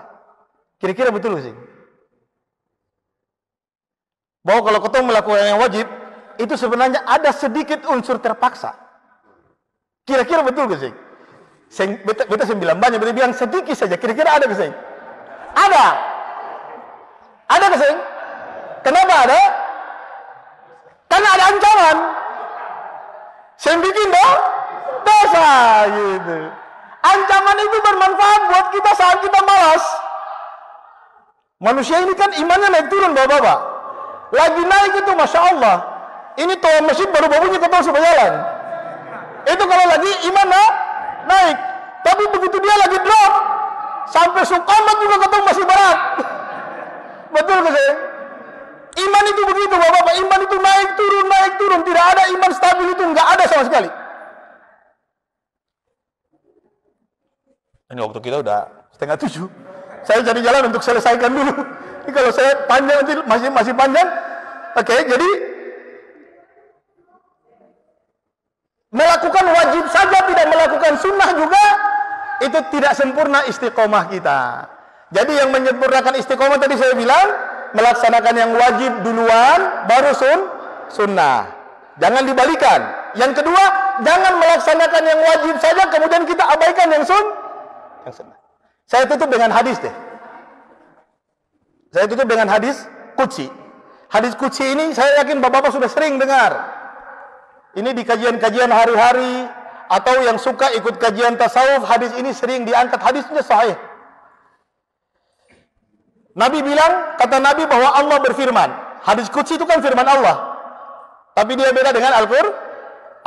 Kira-kira betul gak sih? Bahwa kalau kita melakukan yang wajib itu sebenarnya ada sedikit unsur terpaksa. Kira-kira betul gak sih? Beta sembilan banyak, beta bilang sedikit saja. Kira-kira ada gak sih? Ada. Ada gak sih? Kenapa ada? Karena ada ancaman. Saya bikin dosa gitu. Ancaman itu bermanfaat buat kita saat kita malas. Manusia ini kan imannya naik turun, Bapak-bapak. Lagi naik itu Masya Allah. Ini toa masjid baru babunya ketol supaya jalan. Itu kalau lagi iman naik. Tapi begitu dia lagi drop, sampai sukamat juga ketol masih berat. Betul gak sih? Iman itu begitu Bapak-bapak. Iman itu naik turun. Tidak ada iman stabil, itu nggak ada sama sekali. Ini waktu kita udah 6:30. Saya cari jalan untuk selesaikan dulu. Ini kalau saya panjang nanti masih panjang. Oke, jadi melakukan wajib saja, tidak melakukan sunnah juga, itu tidak sempurna istiqomah kita. Jadi yang menyempurnakan istiqomah tadi saya bilang, melaksanakan yang wajib duluan, baru sunnah. Jangan dibalikan. Yang kedua, jangan melaksanakan yang wajib saja, kemudian kita abaikan yang sunnah. Saya tutup dengan hadis deh. Saya tutup dengan hadis Qudsi. Hadis Qudsi ini saya yakin Bapak-bapak sudah sering dengar. Ini di kajian-kajian hari-hari, atau yang suka ikut kajian tasawuf, hadis ini sering diangkat, hadisnya sahih. Nabi bilang, kata Nabi bahwa Allah berfirman. Hadis qudsi itu kan firman Allah. Tapi dia beda dengan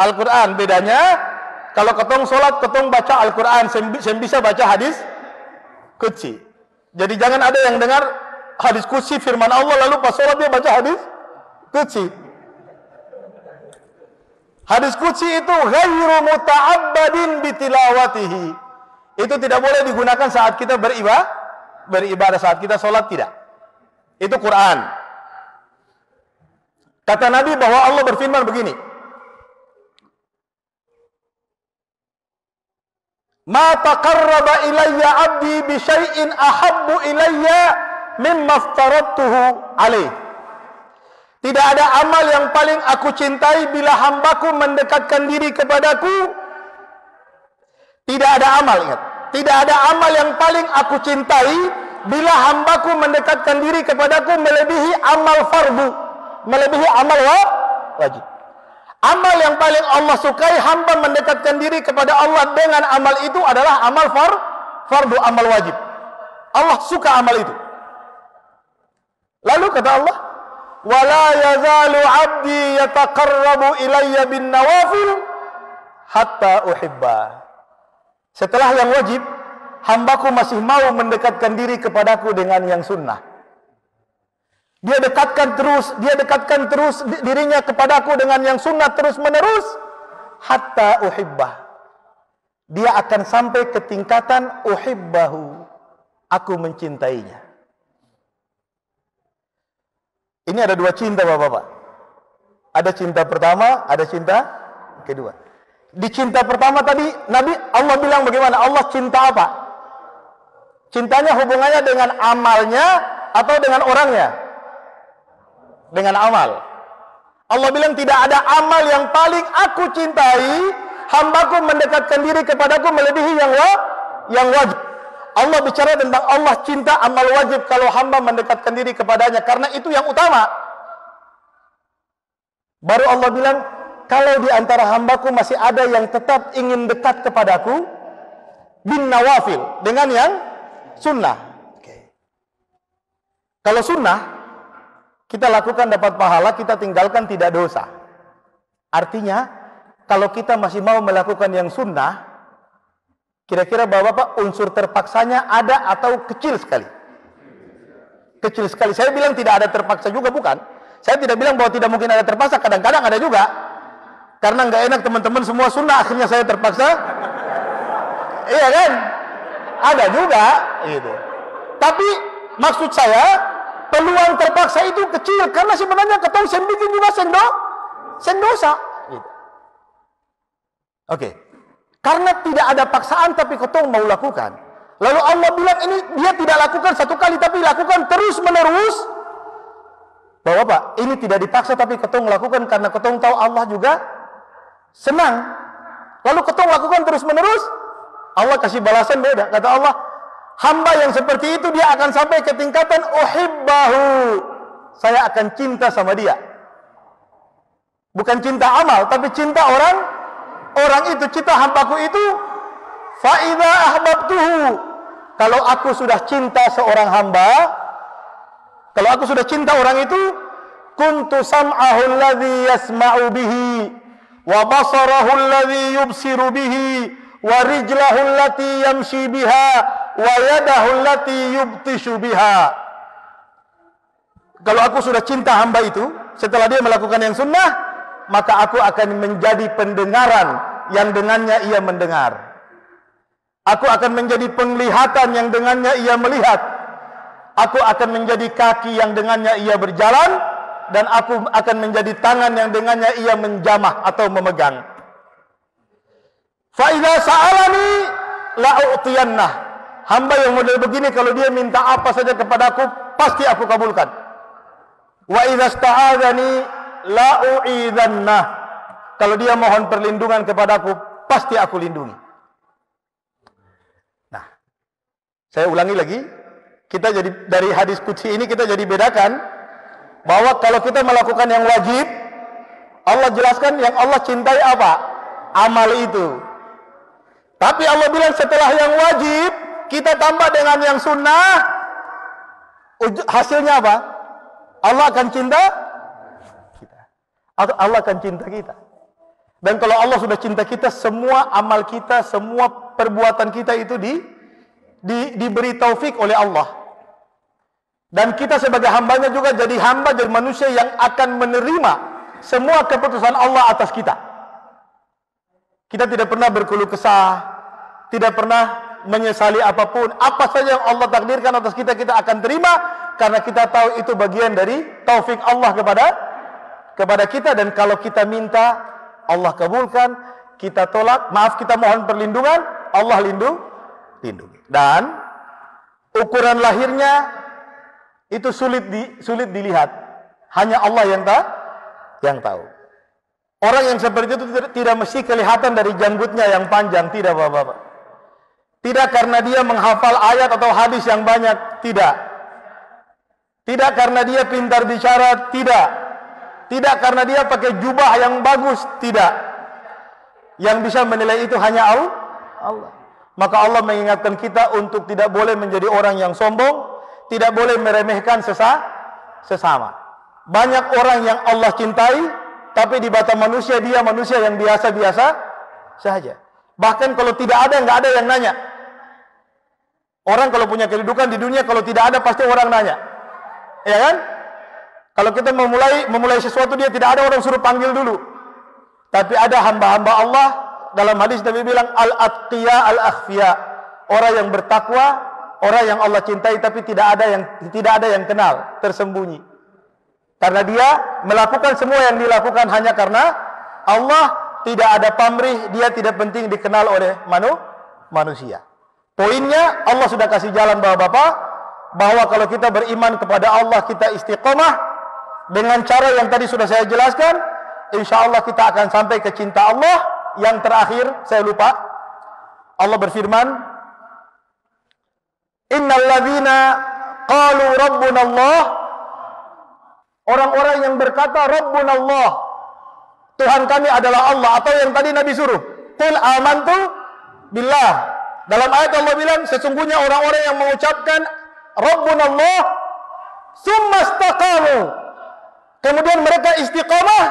Al-Quran. Bedanya, kalau ketong sholat, ketong baca Al-Quran, saya bisa baca hadis qudsi. Jadi jangan ada yang dengar hadis qudsi firman Allah, lalu pas sholat dia baca hadis qudsi. Hadis qudsi itu ghairu muta'abbadin bitilawatihi. Itu tidak boleh digunakan saat kita beribadah, saat kita sholat, tidak. Itu Quran. Kata Nabi bahwa Allah berfirman begini, ma taqarraba ilayya abdi bi syai'in ahabbu ilayya mimma aftaradtuhu alaih. Tidak ada amal yang paling aku cintai bila hambaku mendekatkan diri kepadaku. Tidak ada amal, ingat. Tidak ada amal yang paling aku cintai bila hambaku mendekatkan diri kepadaku melebihi amal fardu, melebihi amal wajib. Amal yang paling Allah sukai hamba mendekatkan diri kepada Allah dengan amal itu adalah amal fardu, amal wajib. Allah suka amal itu. Lalu kata Allah, wala yazalu abdi yataqarrabu ilayya bin nawafil hatta uhibba. Setelah yang wajib, hambaku masih mau mendekatkan diri kepadaku dengan yang sunnah. Dia dekatkan terus dirinya kepadaku dengan yang sunnah terus menerus hatta uhibbah. Dia akan sampai ke tingkatan uhibbahu, aku mencintainya. Ini ada dua cinta, Bapak-bapak. Ada cinta pertama, ada cinta kedua. Di cinta pertama tadi Nabi Allah bilang bagaimana? Allah cinta apa? Cintanya hubungannya dengan amalnya atau dengan orangnya? Dengan amal. Allah bilang tidak ada amal yang paling aku cintai, hambaku mendekatkan diri kepadaku melebihi yang wajib. Allah bicara tentang Allah cinta amal wajib kalau hamba mendekatkan diri kepadanya, karena itu yang utama. Baru Allah bilang, kalau di antara hambaku masih ada yang tetap ingin dekat kepadaku, bin nawafil, dengan yang sunnah. Kalau sunnah, kita lakukan dapat pahala, kita tinggalkan tidak dosa. Artinya, kalau kita masih mau melakukan yang sunnah, kira-kira Bapak-bapak unsur terpaksanya ada atau kecil sekali? Kecil sekali. Saya bilang tidak ada terpaksa juga, bukan. Saya tidak bilang bahwa tidak mungkin ada terpaksa, kadang-kadang ada juga. Karena nggak enak teman-teman semua sunnah, akhirnya saya terpaksa. Iya kan? Ada juga. Gitu. Tapi maksud saya, peluang terpaksa itu kecil, karena sebenarnya ketong sen bikin juga sen dosa. Gitu. Oke. Karena tidak ada paksaan tapi ketong mau lakukan. Lalu Allah bilang ini dia tidak lakukan satu kali tapi lakukan terus menerus. Bapak, ini tidak dipaksa tapi ketong lakukan karena ketong tahu Allah juga senang. Lalu ketong lakukan terus menerus. Allah kasih balasan beda. Kata Allah, hamba yang seperti itu dia akan sampai ke tingkatan uhibbahu. Saya akan cinta sama dia. Bukan cinta amal tapi cinta orang itu, cinta hambaku itu. Fa idza ahbabtuhu, kalau aku sudah cinta seorang hamba, kalau aku sudah cinta orang itu, kuntu sam'ahu alladhi yasma'u bihi, wa basarahu alladhi yubsiru bihi, wa rijlahu allati yamshi biha, wa yadahu allati yubtishu biha. Kalau aku sudah cinta hamba itu, setelah dia melakukan yang sunnah, maka aku akan menjadi pendengaran yang dengannya ia mendengar. Aku akan menjadi penglihatan yang dengannya ia melihat. Aku akan menjadi kaki yang dengannya ia berjalan. Dan aku akan menjadi tangan yang dengannya ia menjamah atau memegang. Fa idza sa'alani la'utiyannah. Hamba yang model begini kalau dia minta apa saja kepadaku, pasti aku kabulkan. Wa idza sta'adzani la'u'idzannah. Kalau dia mohon perlindungan kepadaku, pasti aku lindungi. Nah, saya ulangi lagi. Kita jadi dari hadis qudsi ini kita jadi bedakan bahwa kalau kita melakukan yang wajib, Allah jelaskan yang Allah cintai apa? Amal itu. Tapi Allah bilang setelah yang wajib kita tambah dengan yang sunnah, hasilnya apa? Allah akan cinta kita. Allah akan cinta kita. Dan kalau Allah sudah cinta kita, semua amal kita, semua perbuatan kita itu diberi taufik oleh Allah. Dan kita sebagai hambanya juga jadi hamba, jadi manusia yang akan menerima semua keputusan Allah atas kita. Kita tidak pernah berkeluh kesah, tidak pernah menyesali apapun. Apa saja yang Allah takdirkan atas kita, kita akan terima, karena kita tahu itu bagian dari taufik Allah kepada kita. Dan kalau kita minta, Allah kabulkan. Kita tolak, maaf, kita mohon perlindungan, Allah lindungi. Dan ukuran lahirnya itu sulit dilihat. Hanya Allah yang tahu. Orang yang seperti itu tidak mesti kelihatan dari janggutnya yang panjang, tidak Bapak-bapak. Tidak karena dia menghafal ayat atau hadis yang banyak, tidak. Tidak karena dia pintar bicara, tidak. Tidak karena dia pakai jubah yang bagus, tidak. Yang bisa menilai itu hanya Allah. Maka Allah mengingatkan kita untuk tidak boleh menjadi orang yang sombong, tidak boleh meremehkan sesama. Banyak orang yang Allah cintai, tapi di mata manusia dia manusia yang biasa-biasa saja. Bahkan kalau tidak ada, nggak ada yang nanya. Orang kalau punya kedudukan di dunia, kalau tidak ada pasti orang nanya, ya kan? Kalau kita memulai sesuatu, dia tidak ada orang suruh panggil dulu. Tapi ada hamba-hamba Allah, dalam hadis Nabi bilang al-atqiya al-akhfiya, orang yang bertakwa, orang yang Allah cintai, tapi tidak ada yang kenal, tersembunyi. Karena dia melakukan semua yang dilakukan hanya karena Allah, tidak ada pamrih, dia tidak penting dikenal oleh manusia. Poinnya, Allah sudah kasih jalan Bapak-bapak, bahwa kalau kita beriman kepada Allah, kita istiqomah dengan cara yang tadi sudah saya jelaskan, insya Allah kita akan sampai ke cinta Allah. Yang terakhir, saya lupa, Allah berfirman, innal ladzina qalu rabbuna Allah, orang-orang yang berkata rabbuna Allah, Tuhan kami adalah Allah, atau yang tadi Nabi suruh, qul amantu billah. Dalam ayat Allah bilang, sesungguhnya orang-orang yang mengucapkan rabbuna Allah summa istaqamu, kemudian mereka istiqamah,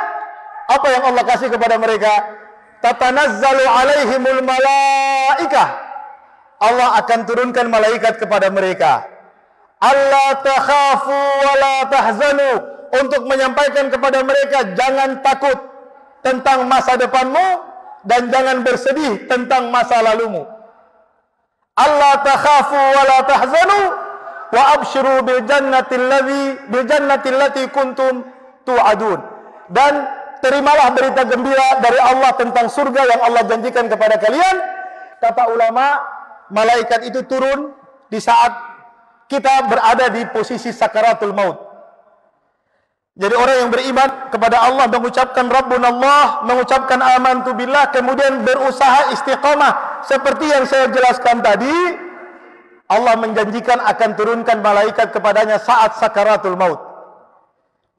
apa yang Allah kasih kepada mereka? Tatanazzalu alaihimul malaikah, Allah akan turunkan malaikat kepada mereka. Allah takhafu wa la tahzanu, untuk menyampaikan kepada mereka, jangan takut tentang masa depanmu dan jangan bersedih tentang masa lalumu. Allah takhafu wa la tahzanu wa abshiru bil jannati allati kuntum tu'adun, dan terimalah berita gembira dari Allah tentang surga yang Allah janjikan kepada kalian. Kata ulama, malaikat itu turun di saat kita berada di posisi sakaratul maut. Jadi orang yang beriman kepada Allah, mengucapkan Rabbuna Allah, mengucapkan amantu billah, kemudian berusaha istiqamah seperti yang saya jelaskan tadi, Allah menjanjikan akan turunkan malaikat kepadanya saat sakaratul maut.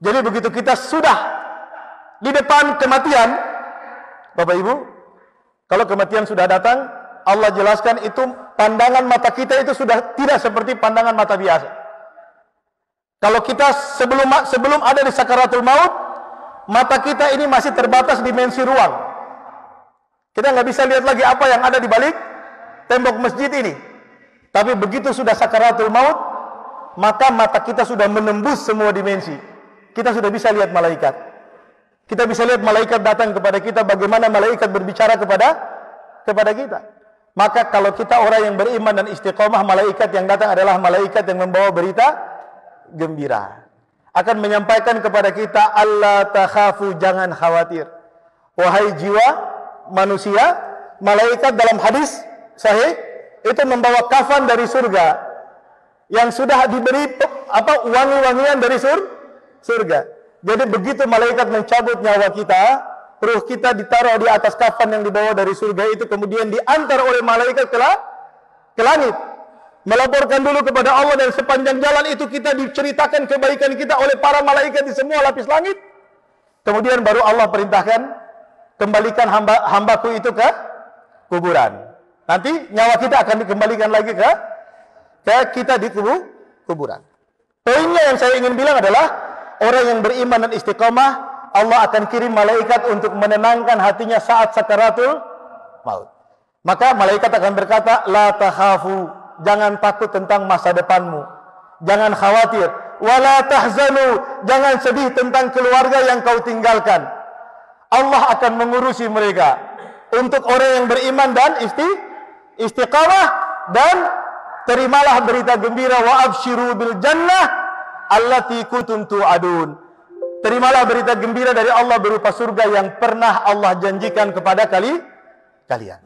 Jadi begitu kita sudah di depan kematian, Bapak Ibu, kalau kematian sudah datang, Allah jelaskan itu pandangan mata kita itu sudah tidak seperti pandangan mata biasa. Kalau kita sebelum ada di sakaratul maut, mata kita ini masih terbatas dimensi ruang. Kita nggak bisa lihat lagi apa yang ada di balik tembok masjid ini. Tapi begitu sudah sakaratul maut, maka mata kita sudah menembus semua dimensi. Kita sudah bisa lihat malaikat. Kita bisa lihat malaikat datang kepada kita, bagaimana malaikat berbicara kepada kita. Maka kalau kita orang yang beriman dan istiqomah, malaikat yang datang adalah malaikat yang membawa berita gembira. Akan menyampaikan kepada kita, Allah takhafu, jangan khawatir. Wahai jiwa manusia, malaikat dalam hadis sahih itu membawa kafan dari surga yang sudah diberi wangi-wangian dari surga. Jadi begitu malaikat mencabut nyawa kita, ruh kita ditaruh di atas kafan yang dibawa dari surga itu, kemudian diantar oleh malaikat ke langit, melaporkan dulu kepada Allah, dan sepanjang jalan itu kita diceritakan kebaikan kita oleh para malaikat di semua lapis langit. Kemudian baru Allah perintahkan, kembalikan hambaku itu ke kuburan. Nanti nyawa kita akan dikembalikan lagi ke kita di kuburan. Poinnya yang saya ingin bilang adalah orang yang beriman dan istiqomah, Allah akan kirim malaikat untuk menenangkan hatinya saat sakaratul maut. Maka malaikat akan berkata, la takhafu, jangan takut tentang masa depanmu, jangan khawatir, wala tahzanu, jangan sedih tentang keluarga yang kau tinggalkan. Allah akan mengurusi mereka. Untuk orang yang beriman dan istiqamah, dan terimalah berita gembira, wa absyiru bil jannah allati kuntum tu'adun. Terimalah berita gembira dari Allah berupa surga yang pernah Allah janjikan kepada kalian.